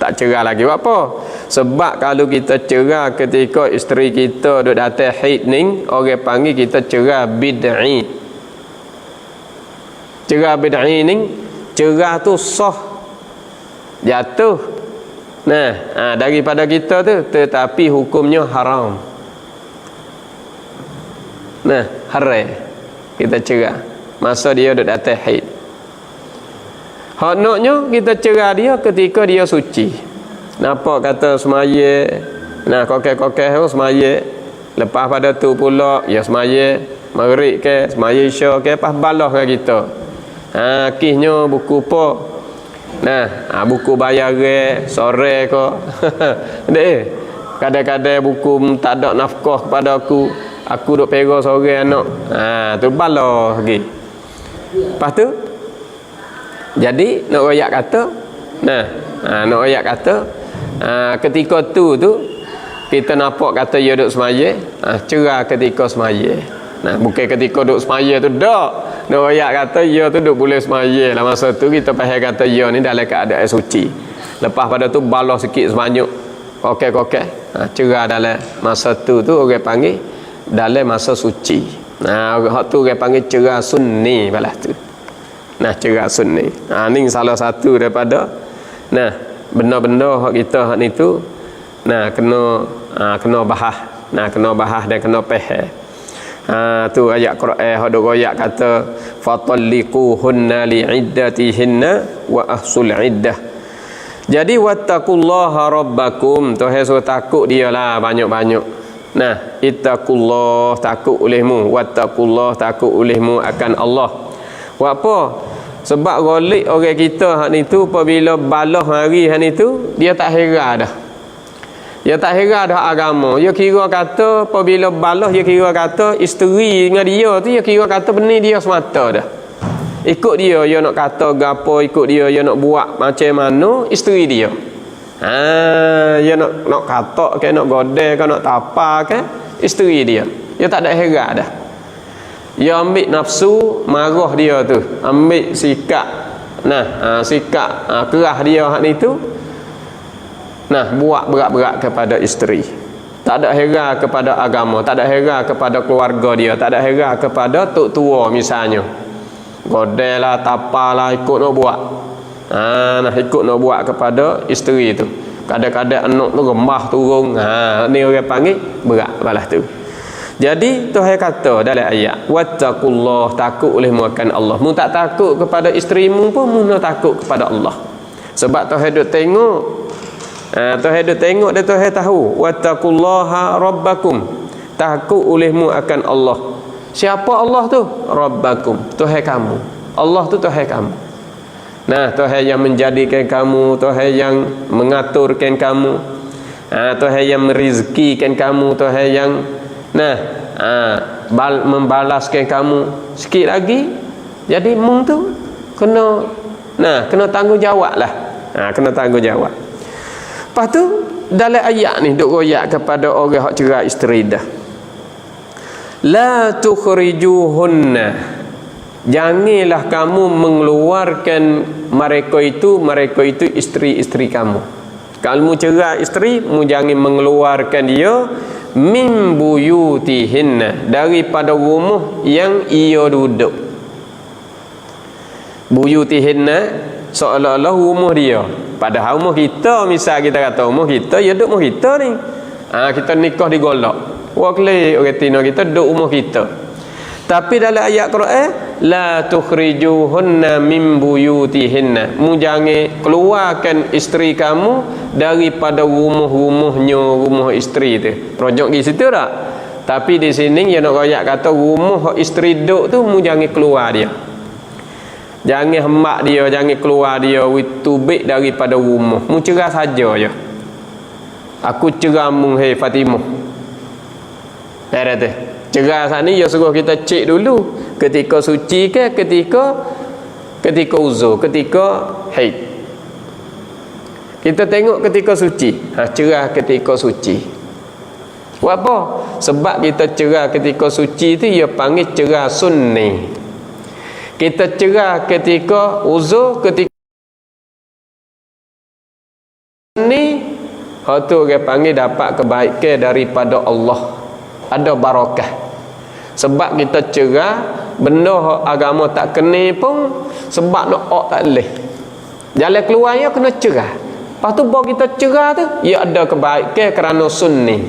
tak cerah lagi. Buat apa? Sebab kalau kita cerah ketika isteri kita duduk datang haid ni, orang panggil kita cerah bid'i. Cerah bid'i ni, cerah tu sah, jatuh. Nah, daripada kita tu, tetapi hukumnya haram. Nah, haram kita cerah masa dia duduk datang haid. Haknaknya kita cerah dia ketika dia suci. Nampak kata semaya, nah kokek-kokek tu semaya, lepas pada tu pula ya semaya maghrib ke, semaya isya ke, pas balah dengan kita. Kisnya buku apa? Nah, buku bayaran sore ke. Dek, kadang-kadang buku tak ada nafkah kepada aku duk pera sore anak. Tu balah lagi. Lepas tu jadi nak royak kata, nak royak kata ketika tu kita nampak kata dia duduk semaya, cerah ketika semaya. Nah, bukan ketika duduk semaya tu dak. Nak royak kata dia tu duduk boleh semaya lah, masa tu kita faham kata dia ni dalam keadaan suci. Lepas pada tu balah sikit sebanyak kokek-kokek, cerah dalam masa tu orang panggil dalam masa suci. Hak tu orang panggil cerah sunni balas tu. Nah, cerah sunni. Ni salah satu daripada benda-benda hak kita hak ni tu kena bahas. Kena bahas dan kena faham. Tu ayat Quran hak dok royak kata fatalliquhunna li'iddatihinna wa ahsul iddah. Jadi wattaqullaha rabbakum, Tuhan suruh takut dia lah banyak-banyak. Nah, ittaqullah, takut olehmu, wattaqullah, takut olehmu akan Allah. Buat apa? Sebab golik orang kita hak ni tu apabila balah hari hak ni tu dia tak heran dah. Dia tak heran dah agama. Dia kira kata apabila balah dia kira kata isteri dengan dia tu dia kira kata benih dia semata dah. Ikut dia nak kata gapo, ikut dia nak buat macam mana isteri dia. Dia nak kata ke, nak godel ke, nak tapa ke, isteri dia. Dia tak ada heran dah. Dia ambil nafsu marah dia tu, ambil sikap sikap kerah dia hak ni tu, buat berat-berat kepada isteri. Tak ada heran kepada agama, tak ada heran kepada keluarga dia, tak ada heran kepada tok tua misalnya. Godelah, tapalah, ikut nak buat. Nah ikut nak buat kepada isteri tu. Kadang-kadang anak tu remah turun. Ni orang panggil berat balas tu. Jadi Tuhan kata dalam ayat, wattaqullah, takut olehmu akan Allah. Mu tak takut kepada isterimu pun mu nak takut kepada Allah. Sebab Tuhan duk tengok. Tuhan duk tengok dan Tuhan tahu. Wattaqullaha rabbakum. Takut olehmu akan Allah. Siapa Allah tu? Rabbakum, Tuhan kamu. Allah tu Tuhan kamu. Nah, Tuhan yang menjadikan kamu, Tuhan yang mengaturkan kamu, Tuhan yang merizkikan kamu, Tuhan yang membalaskan kamu. Sikit lagi jadi mung tu kena tanggungjawab lah. Kena tanggungjawab. Lepas tu dalam ayat ni duk royak kepada orang hak cerai isteri dah. La tukhrijuhunna, janganlah kamu mengeluarkan mereka itu isteri-isteri kamu. Kalau mu cerai isteri, mu jangan mengeluarkan dia min buyutihinna, daripada rumah yang ia duduk. Buyutihinna seolah-olah rumah dia, padahal rumah kita. Misal kita kata rumah kita, ya duduk rumah kita ni. Kita nikah di golak, wakli orang Tino kita duduk rumah kita. Tapi dalam ayat Quran, la tukhrijuhunna min buyutihinna, mu jangan keluarkan isteri kamu daripada rumah-rumahnya, rumah isteri tu. Rojok di situ tak? Tapi di sini dia nak royak kata rumah isteri duduk tu mu jangan keluar dia. Jangan hemak dia, jangan keluar dia tubik daripada rumah. Mu cerah saja je. Aku cerah mu, hei Fatimah. Ada tu. Cerah saat ni dia suruh kita cek dulu ketika suci ke ketika uzur, ketika haid. Kita tengok ketika suci. Cerah ketika suci. Buat apa? Sebab kita cerah ketika suci tu dia panggil cerah sunni. Kita cerah ketika uzur, ketika ni, hak tu orang panggil dapat kebaikan daripada Allah. Ada barakah. Sebab kita cerah benda hak agama tak kena pun, sebab nak tak boleh. Jalan keluarnya kena cerah. Lepas tu baru kita cerah tu, ia ada kebaikan kerana sunni.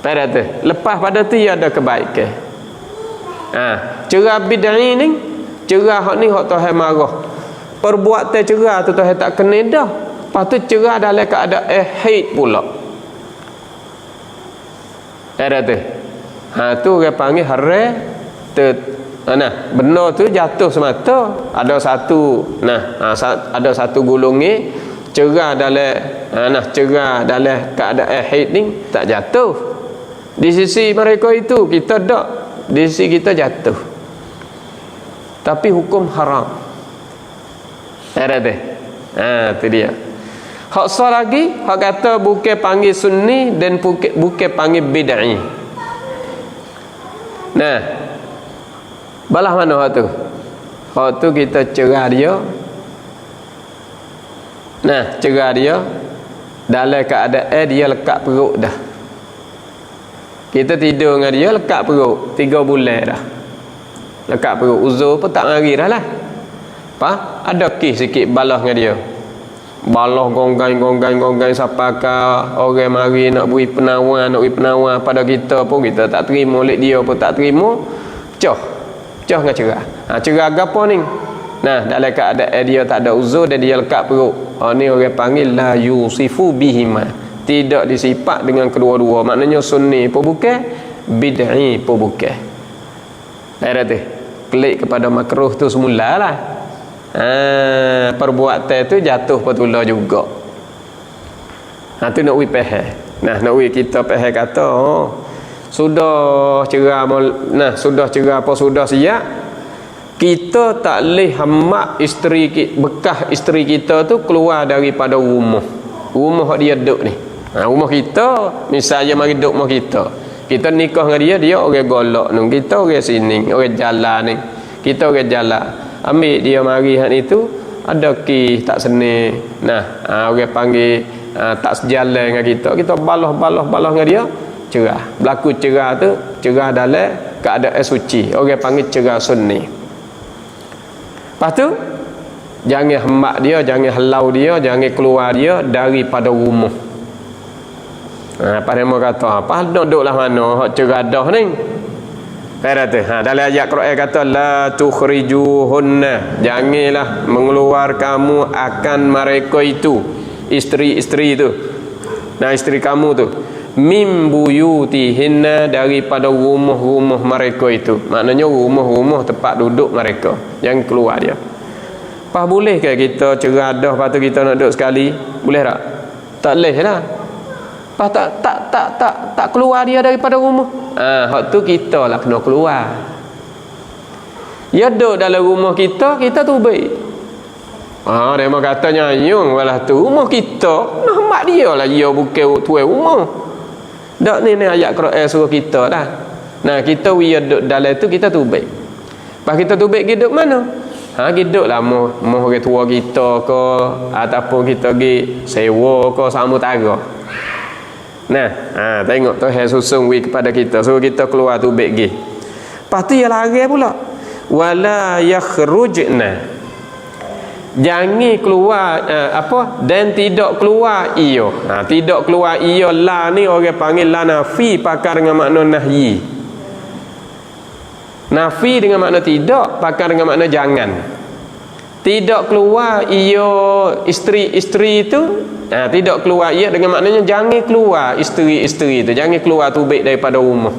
Pada tu, lepas pada tu ia ada kebaikan. Cerah bid'ah ni, cerah hak ni hak Tuhan marah. Perbuatan cerah tu Tuhan tak kena dah. Lepas tu cerah dalam keadaan haid pula. Ada tu. Tu orang panggil haram. Benda tu jatuh semata. Ada satu golongan cerah dalam cerah dalam keadaan haid ni tak jatuh. Di sisi mereka itu kita tak. Di sisi kita jatuh. Tapi hukum haram. Ada tu. Tu dia. Hak sah lagi, hak kata bukan panggil sunni dan bukan panggil bid'ah. Balah mana hak tu? Hak tu kita cerah dia. Cerah dia dalam keadaan dia lekat perut dah. Kita tidur dengan dia lekat perut 3 bulan dah. Lekat perut, uzur pun tak mari dah lah. Ada kes sikit balah dengan dia. Balah gonggang sampai ke orang mari nak beri penawar pada kita pun kita tak terima, oleh dia pun tak terima. Cah dengan cerah. Cerah apa ni? Dalam keadaan dia tak ada uzur dan dia lekat perut. Ni orang panggil la yusifu bihima, tidak disifat dengan kedua-dua. Maknanya sunni pun bukan, bid'ah pun bukan. Ada tu. Klik kepada makruh tu semulalah. Perbuatan tu jatuh patula juga. Tu nak faham. Nak kita faham kata sudah cerah apa sudah siap, kita tak boleh hamak bekas isteri kita tu keluar daripada rumah dia duduk ni. Rumah kita, misalnya mari duduk rumah kita nikah dengan dia orang golak ni, kita orang sini, orang jalan ni, kita orang jalan. Ambil dia mari hak itu ada ki tak seni. Orang panggil tak sejalan dengan kita balah dengan dia, cerah. Berlaku cerah tu, cerah dalam keadaan suci. Orang panggil cerai sunni. Lepas tu jangan hembak dia, jangan halau dia, jangan keluar dia daripada rumah. Pada mereka kata apa duduklah mana hak ceradah ni. Kata tu dalam ayat Quran kata la tukhrijuhunna, janganlah mengeluar kamu akan mereka itu, isteri-isteri tu. Nah, isteri kamu tu mim buyutihinna, daripada rumah-rumah mereka itu. Maknanya rumah-rumah tempat duduk mereka, jangan keluar dia. Apa boleh ke kita ceradah lepas tu kita nak duduk sekali? Boleh tak? Tak boleh lah. Pas tak keluar dia daripada rumah. Hak tu kita lah kena keluar. Ya duduk dalam rumah kita tubik. Dia mau katanya nyung walah tu rumah kita, nak mak dia lah dia bukan tuan rumah. Dak ni ayat Quran suruh kita dah. Nah, kita we duduk dalam tu kita tubik. Pas kita tubik hidup mana? Hidup lah moh orang tua kita ke, ataupun kita pergi sewa ke sama tara. Nah, tengok tu susung we kepada kita, suruh kita keluar tu baik gi. Lepas tu dia lari pula. Wala yakhrujna. Jangan keluar dan tidak keluar ia. Tidak keluar ia la ni orang panggil la nafi, pakar dengan makna nahyi. Nafi dengan makna tidak, pakar dengan makna jangan. Tidak keluar ia isteri-isteri itu. Tidak keluar ia dengan maknanya jangan keluar isteri-isteri itu, jangan keluar tubik daripada rumah.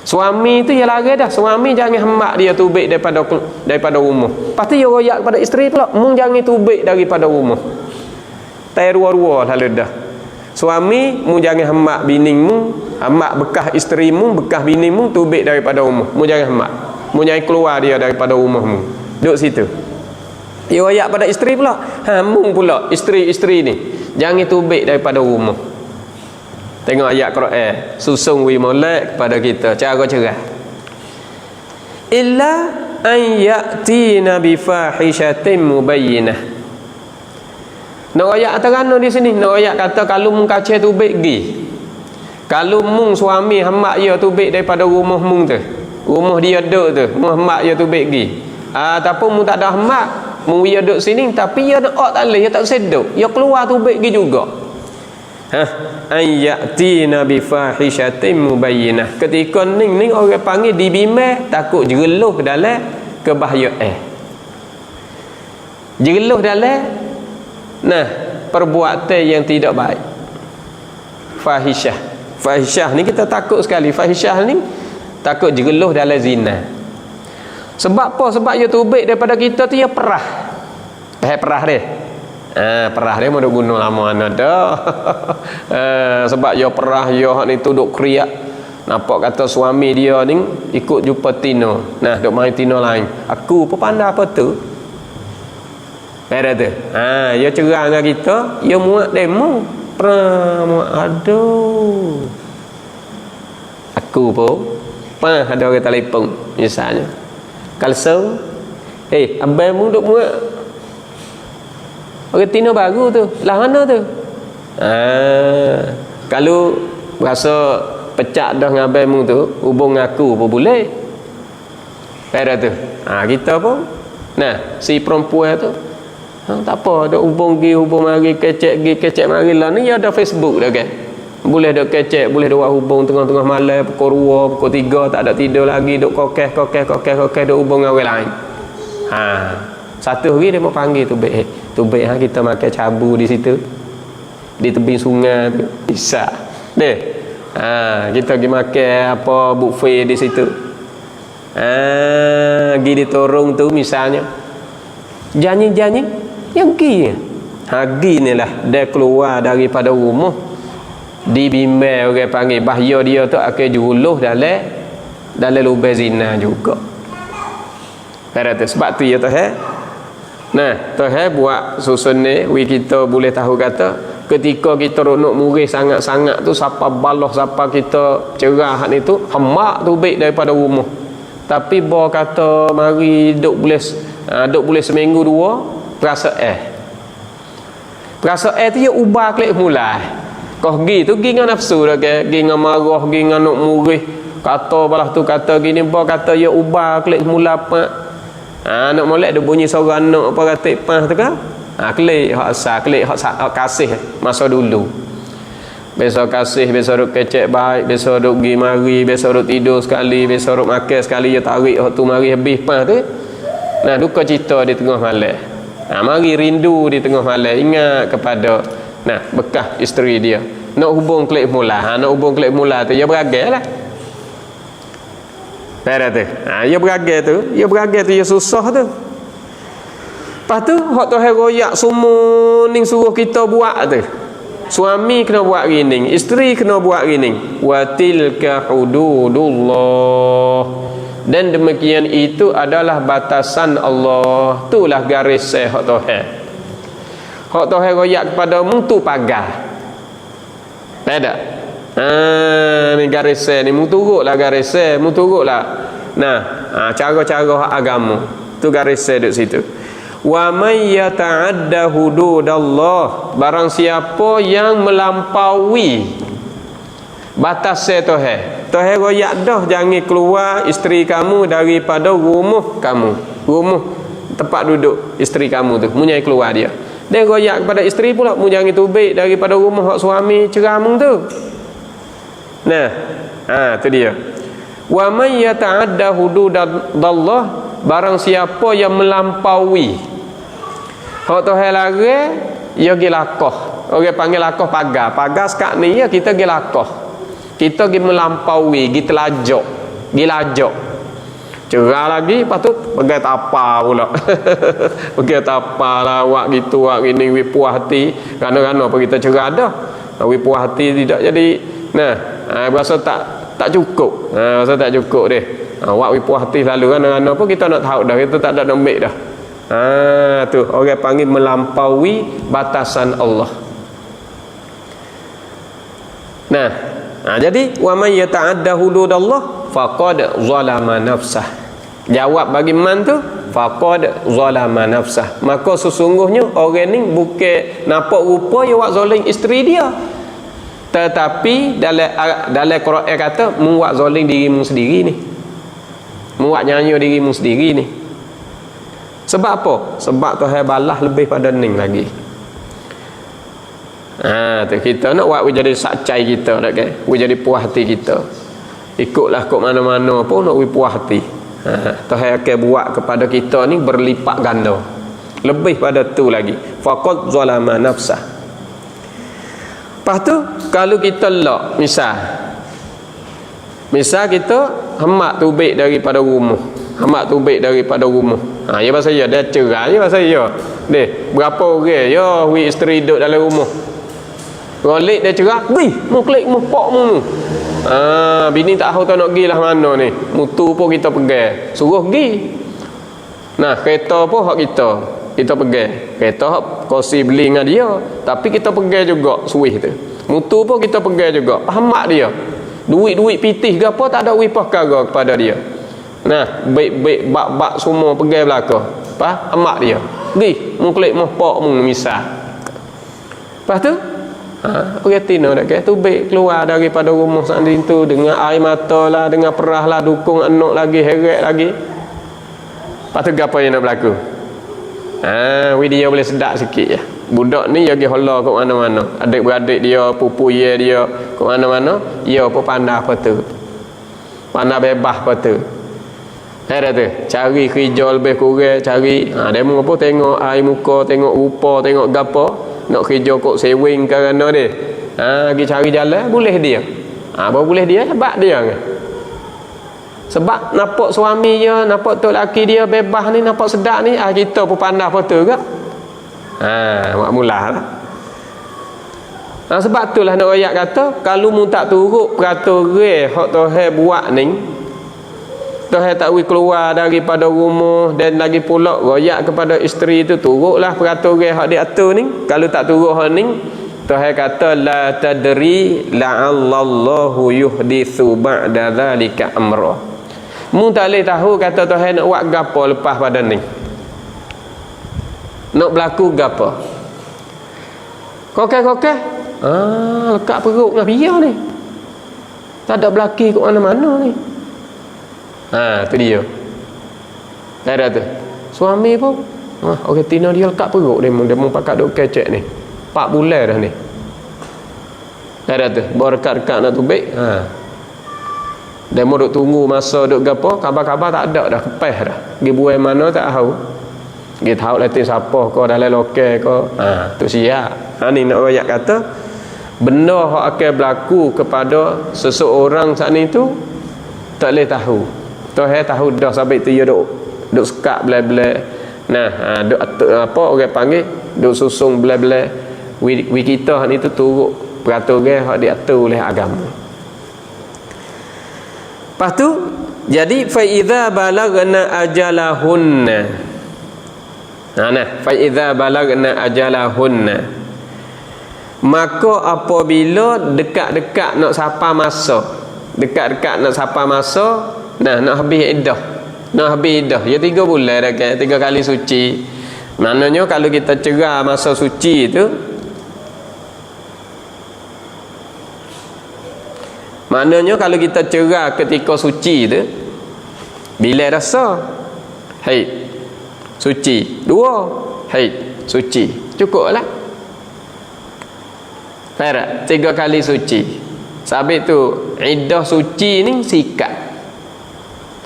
Suami itu ya lari dah, suami jangan hembak dia tubik daripada rumah. Pasti dia royak kepada isteri pula, mung jangan tubik daripada rumah. Tai rua-rua lalu dah. Suami mung jangan hembak binimu, hembak bekas isterimu, bekas binimu tubik daripada rumah. Mung jangan hembak. Mung jangan keluar dia daripada rumahmu. Duduk situ. Dia royak pada isteri pula. Mung pula isteri-isteri ni jangan tubik daripada rumah. Tengok ayat Quran susung wi molek kepada kita cara cerah. Illa an yatina bi fahishatin mubayyinah. Nak ayat terana di sini, nak ayat kata kalau mung kacau tubik gi. Kalau mung suami hembak dia tubik daripada rumah mung tu. Rumah dia duduk tu, mung hembak dia tubik gi. Ataupun mung tak ada hembak, mung dia duduk sini tapi dia nak tak leh, dia tak seduk. Dia keluar tubik gi juga. Ayatina bi fahishatin mubayyinah. Ketika ning orang panggil dibimbing takut jereluh dalam kebahayaan. Jereluh dalam perbuatan yang tidak baik. Fahishah ni kita takut sekali. Fahishah ni takut jereluh dalam zina. Sebab apa? Sebab dia tubik daripada kita tu dia perah. Perah dia. Perah dia mau guna lama dah. Sebab dia perah dia hak ni tu duk kriak. Nampak kata suami dia ni ikut jumpa tino. Duk main tino lain. Aku pun pandai apa tu. Ada tu. Dia cerah dengan kita, dia muat demo. Muat aduh. Aku pun ada orang telefon misalnya. Kalau abang mu duk muat orang tino baru tu, lah mana tu? Kalau rasa pecah dah dengan abangmu tu, hubung aku pun boleh. Pada tu. Kita pun si perempuan tu tak apa, dak hubung mari kecek mari lah ni ada Facebook dah kan. Boleh dak kecek, boleh dak hubung tengah-tengah malam pukul 2, pukul 3 tak ada tidur lagi, duk kokeh dak hubung dengan orang lain. Satu hari dia mau panggil tubik kita makan cabu di situ di tepi sungai tu bisa deh. Kita pergi makan apa buffet di situ. Pergi di torong tu misalnya janji yang pergi ni lah dia keluar daripada rumah dibimbing orang panggil bahaya dia tu akan juluh dalam lubang zina juga. Sebab tu ya tu buat susun ni kita boleh tahu kata ketika kita nak murih sangat-sangat tu siapa balah siapa kita cerah ni tu hemak tubik daripada rumah. Tapi bawa kata mari duk boleh seminggu 2 perasaan tu dia ubah klik mulai. Kau pergi tu pergi dengan nafsu dah ke, pergi dengan marah, pergi dengan nak murih. kata balah tu kata gini, bah kata ya ubah klik mula pak. Nak molek dia bunyi seorang anak apa kata pah tu kan. Klik hak asal, klik hak kasih masa dulu. Besok kasih, besok duk kecek baik, besok duk pergi mari, besok duk tidur sekali, besok duk makan sekali, ya tarik hak tu mari habis pah tu. Nah, duka cita di tengah malam. Mari rindu di tengah malam, ingat kepada bekas isteri dia. Nak hubung klik mula, nak hubung klik mula tu ya beragai lah. Pada tu. Ya beragai tu ya susah tu. Lepas tu hak tu hai royak semua ning suruh kita buat tu. Suami kena buat gini, isteri kena buat gini. Wa tilka hududullah. Dan demikian itu adalah batasan Allah. Itulah garis hak tu hai. Hak tu hai royak kepada mu tu pagar. Tak? Ni garis ni mu turutlah garis mu turutlah. Cara-cara hak agama. Tu garis duk situ. Wa may yata'adda hududallah, barang siapa yang melampaui batas Tuhan. Tuhan royak dah jangan keluar isteri kamu daripada rumah kamu. Rumah tempat duduk isteri kamu tu, mu jangan keluar dia. Dia royak kepada isteri pula, mu jangan tubik daripada rumah hak suami ceramung tu. Tu dia. Wa may yata'adda hududallah, barang siapa yang melampaui hak Tuhan larang, ya pergi lakoh. Orang panggil lakoh pagar. Pagar sekat ni ya kita pergi lakoh. Kita pergi melampaui, pergi telajak, pergi lajak. Cerah lagi, lepas tu pergi tapa pula. Pergi tapa lah, awak gitu, awak gini, wi puas hati. Kerana apa kita cerah dah. Wi puas hati tidak jadi. Berasa tak cukup. Berasa tak cukup deh. Awak wi puas hati selalu kan apa kita nak tahu dah, kita tak ada nombek dah. Tu orang panggil melampaui batasan Allah. Jadi wa may yata'adda hududallah faqad zalama nafsah. Jawab bagi man tu faqad zalama nafsah. Maka sesungguhnya orang ni bukan nampak rupa ya buat zalim isteri dia. Tetapi dalam Quran kata mu buat zalim dirimu sendiri ni. Mu buat nyanyi dirimu sendiri ni. Sebab apa? Sebab Tuhan balas lebih pada ning lagi. Tu kita nak buat jadi sakcai kita tak ke? Jadi puas hati kita. Ikutlah kok mana-mana pun nak puas hati. Tuhan akan buat kepada kita ni berlipat ganda. Lebih pada tu lagi. Faqad zalama nafsah. Lepas tu kalau kita lak misal kita hemat tubik daripada rumah. Hamak tubik daripada rumah. Ya pasal ya dia cerai ya pasal ya. Deh, berapa orang ya wi isteri duduk dalam rumah. Rolik dia cerai, "Wih, mu klik mu pok mu." Bini tak tahu tak nak pergi lah mana ni. Mutu pun kita pegang. Suruh pergi. Kereta pun hak kita. Kita pegang. Kereta hak kursi beli dengan dia, tapi kita pegang juga suih tu. Mutu pun kita pegang juga. Hamak dia. Duit-duit pitih ke apa tak ada wi perkara kepada dia. Baik-baik bak-bak semua pergi belakang. Amak dia. Pergi, mu klik mu pok mu misal. Lepas tu, orang tina dak ke tu baik keluar daripada rumah sanding tu dengan air mata lah, dengan perah lah, dukung anak lagi, heret lagi. Lepas tu apa yang nak berlaku? Dia boleh sedap sikit ya. Budak ni dia pergi hola kat mana-mana. Adik-beradik dia, pupu ye dia kat mana-mana, dia pun pandai apa tu. Pandai bebas apa tu. Ada tu, cari kerja lebih kurang, cari demo apa tengok air muka, tengok rupa, tengok gapo, nak kerja kok sewing kerana dia. Pergi cari jalan boleh dia. Apa boleh dia sebab dia kan. Sebab nampak suami dia, nampak tok laki dia bebas ni, nampak sedap ni, kita pun pandai apa tu ke? Mak mulalah. Sebab itulah nak ayat kata kalau mu tak turut peraturan hak Tuhan buat ni, Tuhan tak wi keluar daripada rumah, dan lagi pula royak kepada isteri itu turutlah peraturan hak diatur ni. Kalau tak turut hak ni, Tuhan kata la tadri la'allallahu yuhdithu ba'da dzalika amra. Mu tak boleh tahu kata Tuhan nak buat gapo lepas pada ni. Nak berlaku gapo? Kokek-kokek. Lekat perut dengan biar ni. Tak ada belaki kat mana-mana ni. Tu dia. Ada tu. Suami pun orang tina dia lekat perut dia mau pakat duk kecek ni. 4 bulan dah ni. Ada tu. Baru dekat-dekat nak tubik. Dia mau duk tunggu masa duk gapo, khabar-khabar tak ada dah, kepeh dah. Pergi buai mana tak tahu. Pergi tahu latih siapa ke dalam lokal ke. Tu siap. Ni nak royak kata benda hak akan berlaku kepada seseorang saat ni tu tak boleh tahu. Tuhan tahu dah sampai tu dia duk sekat belai-belai. Duk apa orang panggil duk susung belai-belai. We kita ni tu turut peraturan hak diatur oleh agama. Lepas tu jadi fa idza balagna ajalahunna. Fa idza balagna ajalahunna. Maka apabila dekat-dekat nak sampai masa, dekat-dekat nak sampai masa, nak habis iddah. Nak habis iddah. Ya 3 bulan dah kan, 3 kali suci. Maknanya kalau kita cerah masa suci tu, maknanya kalau kita cerah ketika suci tu, bila rasa haid suci, 2 haid suci, cukup lah. Faham? 3 kali suci. Sabit tu iddah suci ni sikat.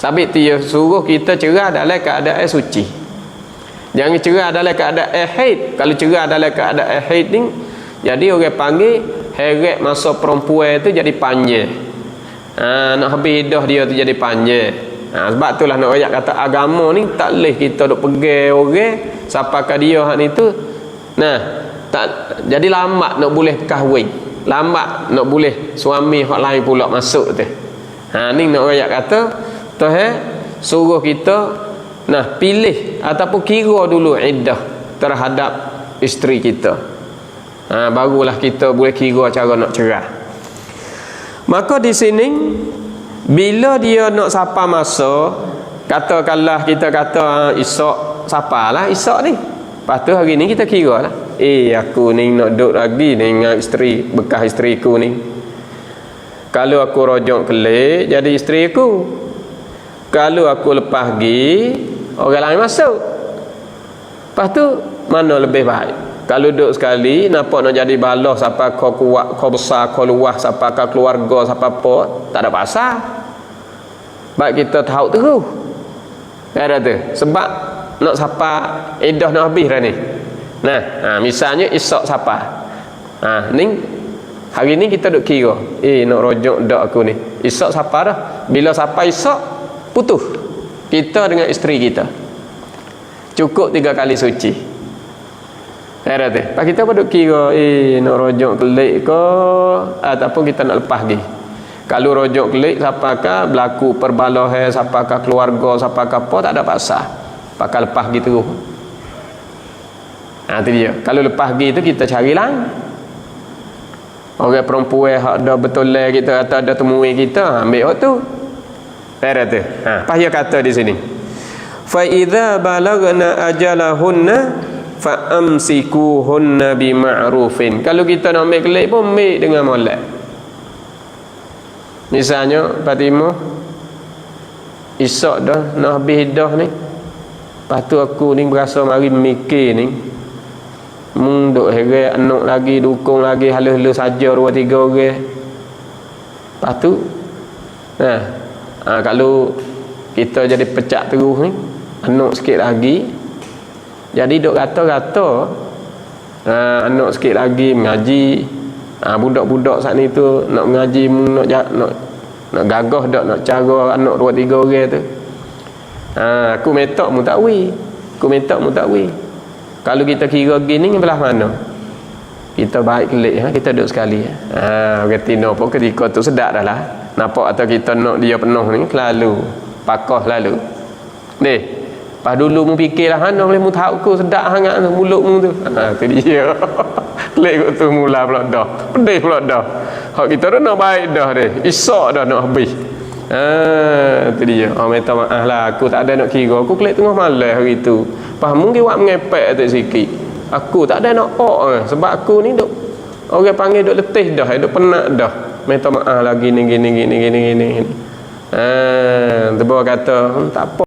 Sabit tu dia suruh kita cerah dalam keadaan suci. Jangan cerah dalam keadaan haid. Kalau cerah dalam keadaan haid ni, jadi orang panggil heret masa perempuan tu jadi panjang. Nak habis iddah dia tu jadi panjang. Sebab itulah nak ayat kata agama ni tak boleh kita duk pegang orang sampai ke dia hak ni tu. Tak jadi lambat nak boleh kahwin. Lambat nak boleh suami hak lain pula masuk tu. Ni nak ayat kata Tuhan suruh kita pilih ataupun kira dulu iddah terhadap isteri kita. Barulah kita boleh kira cara nak cerah. Maka di sini bila dia nak sapa masa, katakanlah kita kata esok sapalah esok ni. Lepas tu hari ni kita kira lah. Aku ni nak duduk lagi dengan isteri, bekas isteriku ni. Kalau aku rojok kelik jadi isteri aku. Kalau aku lepas pergi, orang lain masuk. Lepas tu mana lebih baik? Kalau duduk sekali nampak nak jadi balah sampai kau kuat, kau besar, kau luas sampai kau keluarga sampai apa, tak ada pasal. Baik kita tahu terus. Ada tu. Sebab nak sampai iddah nak habis dah ni. Misalnya esok sampai. Ni hari ni kita duk kira, nak rojok dak aku ni. Esok sampai dah. Bila sampai esok putus. Kita dengan isteri kita. Cukup 3 kali suci. Ada tu. Pak kita duk kira, nak rojok kelik ke ataupun kita nak lepas lagi. Kalau rojok kelik siapakah berlaku perbalahan, siapakah keluarga, siapakah apa, tak ada pasal. Pakai lepas gitu. Itu dia. Kalau lepas gitu kita cari lain. Orang perempuan hak ada betul lah kita kata ada temui kita, ambil hak tu. Ada tu. Apa dia kata di sini? Fa idza balagna ajalahunna fa amsikuhunna bima'rufin. Kalau kita nak ambil kelik pun ambil dengan molek. Misalnya Fatimah esok dah nak habis dah ni. Lepas tu aku ni berasa mari mikir ni. Duk heret anak lagi, dukung lagi, halus-halus saja 2-3 orang. Lepas tu kalau kita jadi pecah terus ni, anak sikit lagi. Jadi duk kata-kata anak sikit lagi mengaji. Budak-budak saat ni tu nak mengaji, nak gagah dak nak cara anak 2-3 orang tu. Aku metok mu tak wi. Aku metok mu tak wi. Kalau kita kira gini belah mana? Kita baik kelik kita duduk sekali. Orang tino pun ketika tu sedap dah lah. Nampak atau kita nak dia penuh ni lalu pakah lalu. Deh. Pas dulu mu fikirlah mana boleh mu tahu ku sedap sangat mulut mu tu. Tu dia. Kelik tu mula pula dah. Pedih pula dah. Hak kita dah nak baik dah deh. Isak dah nak habis. Tu dia. Minta maaf lah aku tak ada nak kira. Aku kelik tengah malam hari tu. Pas mungkin buat mengepek tu sikit. Aku tak ada nak sebab aku ni duk Orang panggil duk letih dah, duk penat dah. Minta maaf lagi ni gini. Tebal kata, tak apa.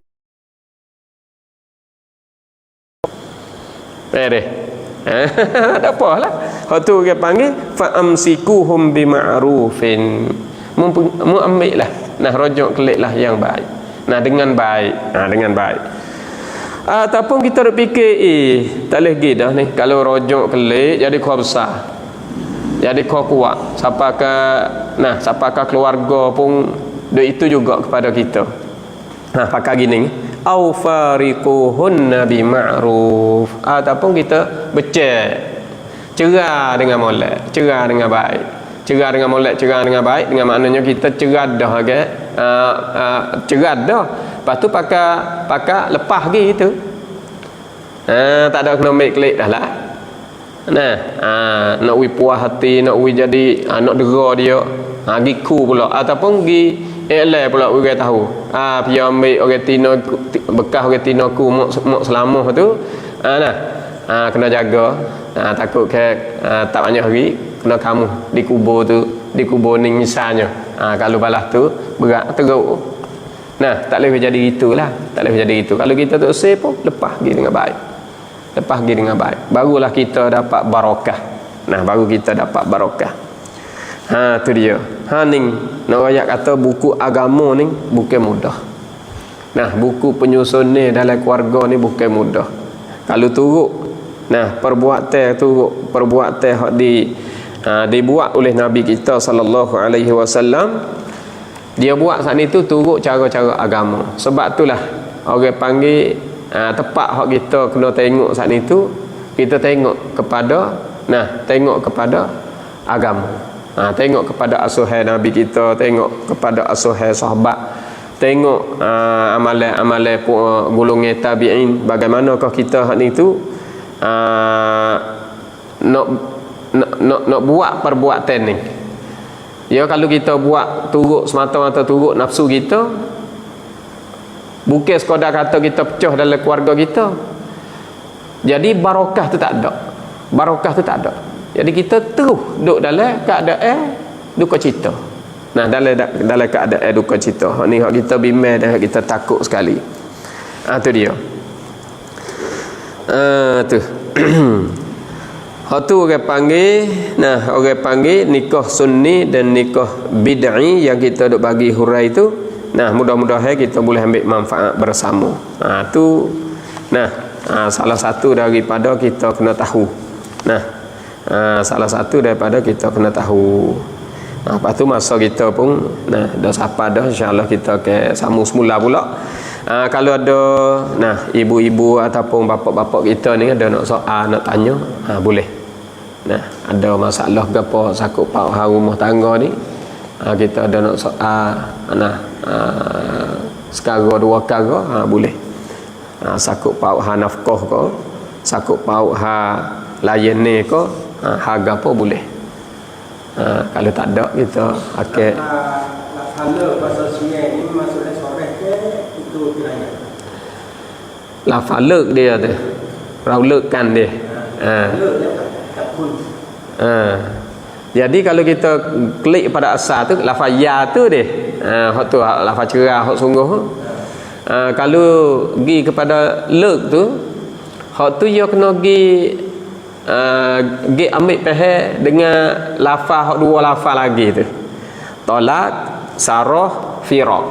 Tak apalah. Hak tu orang panggil fa amsikuhum bima'rufin. Mu ambil lah. Nah, rojok keliklah yang baik. Nah, dengan baik. Dengan baik. Ataupun kita fikir tak boleh pergi dah ni. Kalau rojok kelik jadi kau besar. Jadi kau kuat. Siapa ke keluarga pun itu juga kepada kita. Pakai gini. Au fariquhunna bima'ruf. Ataupun kita cerai dengan molek, cerai dengan baik. Cerai dengan molek, cerai dengan baik, dengan maknanya kita cerai dah ke. Cerai dah. Lepas tu pakai lepas lagi gitu. Tak ada kena make klik dah lah. Nak wi puas hati, nak wi jadi nak dera dia. Giku pula ataupun gi eleh pula orang tahu. Pi ambil orang Tino bekas orang Tino ku mok selama tu. Kena jaga. Takut tak banyak hari kena kamu di kubur tu, di kubur ni misalnya. Kalau balas tu berat teruk. Tak boleh jadi itulah. Tak boleh jadi itu. Kalau kita tak usah pun lepas pergi dengan baik. Lepas pergi dengan baik. Barulah kita dapat barakah. Baru kita dapat barakah. Tu dia. Ning nak rakyat kata buku agama ni bukan mudah. Buku penyusun ni dalam keluarga ni bukan mudah. Kalau turut perbuatan hak dibuat oleh Nabi kita sallallahu alaihi wasallam, dia buat saat ni tu turut cara-cara agama. Sebab itulah orang panggil tepat hak kita kena tengok saat ni tu, kita tengok kepada agama. Tengok kepada asuhan Nabi kita, tengok kepada asuhan sahabat, tengok amalan-amalan golongan tabi'in. Bagaimanakah kita hak ni tu nak buat perbuatan ni. Ya, kalau kita buat turut semata-mata turut nafsu kita, bukan sekadar kata kita pecah dalam keluarga kita, jadi barakah tu tak ada. Jadi kita terus duduk dalam keadaan duka cita. Dalam keadaan duka cita. Ni hak kita bimbang dan hak kita takut sekali. Tu dia. Tu. Hak tu orang panggil nikah sunni dan nikah bid'i yang kita duk bagi hurai tu. Mudah-mudahan kita boleh ambil manfaat bersama. Salah satu daripada kita kena tahu. Salah satu daripada kita kena tahu. Lepas tu masa kita pun dah sapa dah, insya-Allah kita ke sambung semula pula. Kalau ada ibu-ibu ataupun bapa-bapa kita ni ada nak soal, nak tanya, boleh. Ada masalah ke apa sakut paut rumah tangga ni, kita ada nak soal sekara dua kara, boleh. Sakut paut nafkah ke, sakut paut layan ni ke, harga apa boleh. Kalau tak ada kita akan lafal pasal sungai ni maksudnya soreh ke itu kiranya. Lafal dia tu. Raulkan dia. Jadi kalau kita klik pada asal tu lafal ya tu dia. Hak tu lafal cerah hak sungguh. Kalau pergi kepada lek tu, hak tu dia kena pergi ambil pahal dengan lafaz hak dua lafaz lagi tu. Talak, sarah, firaq.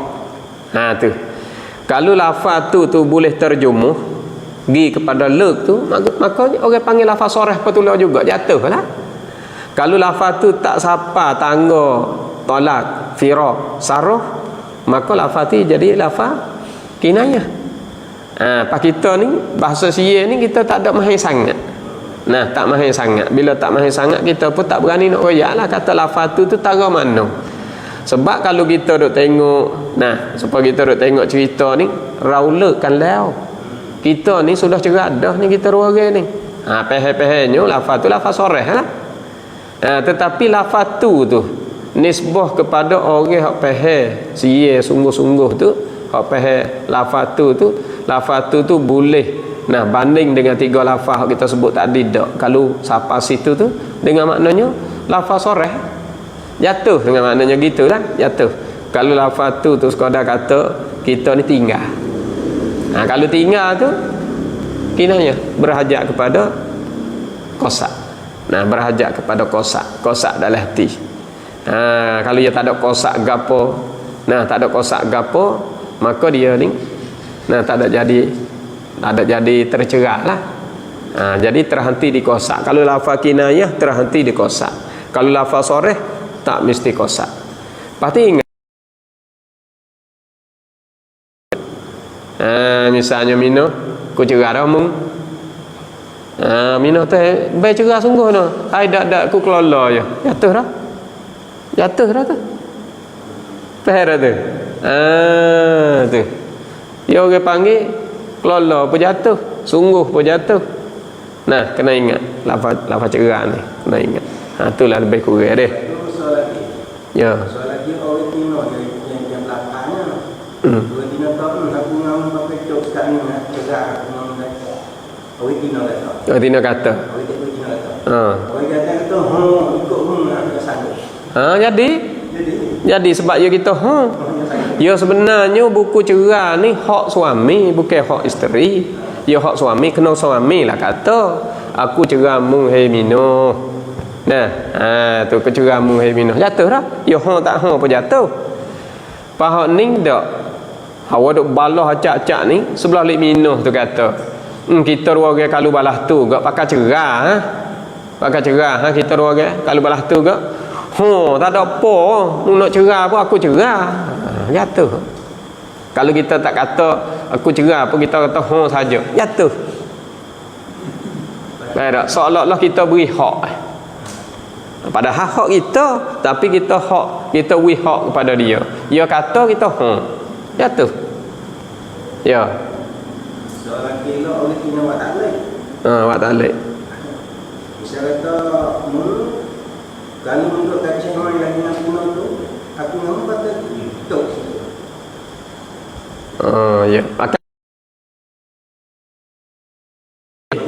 Tu. Kalau lafaz tu boleh terjemuh pergi kepada lek tu, maka orang panggil lafaz sarah betul juga, jatuhlah. Kalau lafaz tu tak sapa tangga talak, firaq, sarah, maka lafaz tu jadi lafaz kinayah. Pak kita ni bahasa Sia ni kita tak ada mahir sangat. Tak mahir sangat. Bila tak mahir sangat, kita pun tak berani nak royak lah kata lafaz tu tara mana. Sebab kalau kita duk tengok, supaya kita duk tengok cerita ni, raulakan lau. Kita ni sudah cerak dah ni kita dua orang ni. Peheh-pehehnya lafaz tu lafaz soreh lah. Tetapi lafaz tu nisbah kepada orang hak peheh, Sia sungguh-sungguh tu, hak peheh lafaz tu boleh Nah, banding dengan 3 lafaz kita sebut tadi dak. Kalau siapa situ tu dengan maknanya lafaz soreh jatuh, dengan maknanya gitulah, jatuh. Kalau lafaz tu sekadar kata kita ni tinggal. Nah, kalau tinggal tu kinanya berhajat kepada kosak. Nah, berhajat kepada kosak dalam hati. Kalau dia tak ada kosak gapo, nah tak ada kosak gapo, maka dia ni tak ada jadi tercerak lah. Jadi terhenti di kosak. Kalau lafaz kinayah terhenti di kosak. Kalau lafaz soreh tak mesti kosak. Pasti ingat. Misalnya mino ku cerah dah mung. Mino teh baik cerah sungguh no. Ai dak ku kelola je. Jatuh dah tu. Faham tu? Tu. Dia orang panggil kelola pun jatuh, sungguh pun jatuh. Nah, kena ingat lafaz cerah ni, kena ingat. Itulah lebih kurang deh. Ya. Soal lagi orang Tino yang belakangnya. Orang Tino tahu aku ngam pakai cok sekarang nak cerah aku ngam dah. Orang Tino kata. Orang Tino kata. Orang kata ikut nak sanggup. Jadi sebab ya kita ya sebenarnya buku cerah ni hak suami bukan hak isteri. Ya hak suami kena suami lah kata aku cerahmu hei mino. Nah, tu ke cerahmu hei mino. Jatuh dah. Ya tak pun jatuh. Pahak ni dak. Hawa duk balah acak-acak ni sebelah lik mino tu kata. Kita dua orang kalau balas tu gak pakai cerah Pakai cerah kita dua orang kalau balas tu gak tak ada apa nak cerah pun aku cerah. Jatuh. Kalau kita tak kata aku cerah pun kita kata saja, jatuh. Baik, seolah-olah kita beri hak. Padahal hak kita, tapi kita beri hak kepada dia. Dia kata kita jatuh. Ya. Soalan kilo oleh kena buat taklid. Buat taklid. Bisa kata kalau untuk kaca main lagi nak guna tu, aku nak kata itu. Ya. Akan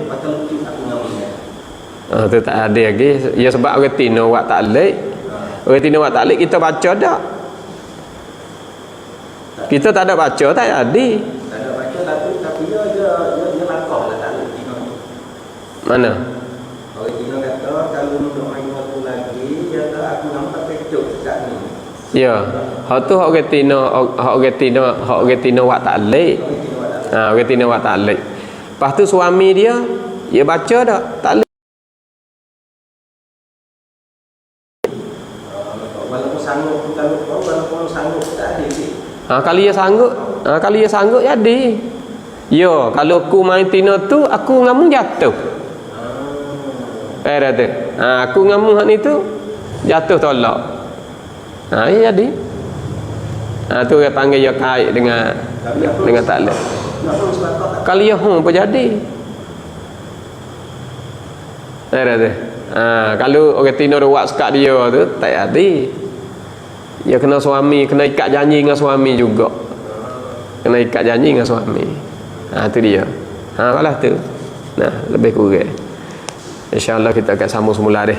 patut lucu aku nak. Tu tak ada lagi. Ya sebab orang Tino buat taklid. Orang Tino buat taklid kita baca tak? Kita tak ada baca tak ada. Tak ada baca tapi dia langkah lah taklid Tino. Mana? Orang Tino kata kalau untuk main waktu lagi dia kata aku nak pakai cok dekat ni. Ya, hak tu hak Tino buat taklid. Orang Tino buat taklid. Lepas tu suami dia baca dak taklid. Walaupun sanggup walaupun sanggup tak ada sih. Kalau dia sanggup jadi. Yo, kalau aku main Tino tu aku ngamu jatuh. Tu. Aku ngamu hak ni tu jatuh tolak. Ya jadi. Tu dia panggil dia kait dengan taklid. Kalau dia pun jadi. Tu. Kalau orang Tino dia buat sekat dia tu tak jadi. Dia kena suami, kena ikat janji dengan suami juga. Kena ikat janji dengan suami. Tu dia. Kalah tu. Nah, lebih kurang. InsyaAllah kita akan sambung semula deh.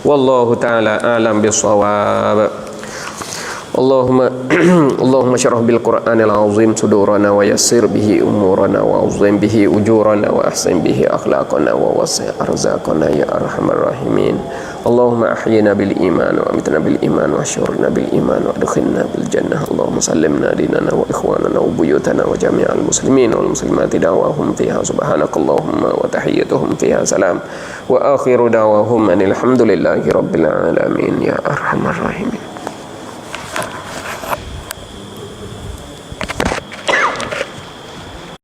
Wallahu ta'ala alam bisawab. اللهم اشرح بالقرآن العظيم صدورنا ويسر به أمورنا وعظم به أجورنا وأحسن به أخلاقنا ووسع أرزاقنا يا أرحم الراحمين. اللهم أحينا بالإيمان وأمتنا بالإيمان وأشرنا بالإيمان وأدخلنا بالجنة. اللهم سلمنا ديننا وإخواننا وبيوتنا وجميع المسلمين والمسلمات دعواهم فيها سبحانك اللهم وتحيتهم فيها سلام وآخر دعواهم أن الحمد لله رب العالمين يا أرحم الراحمين.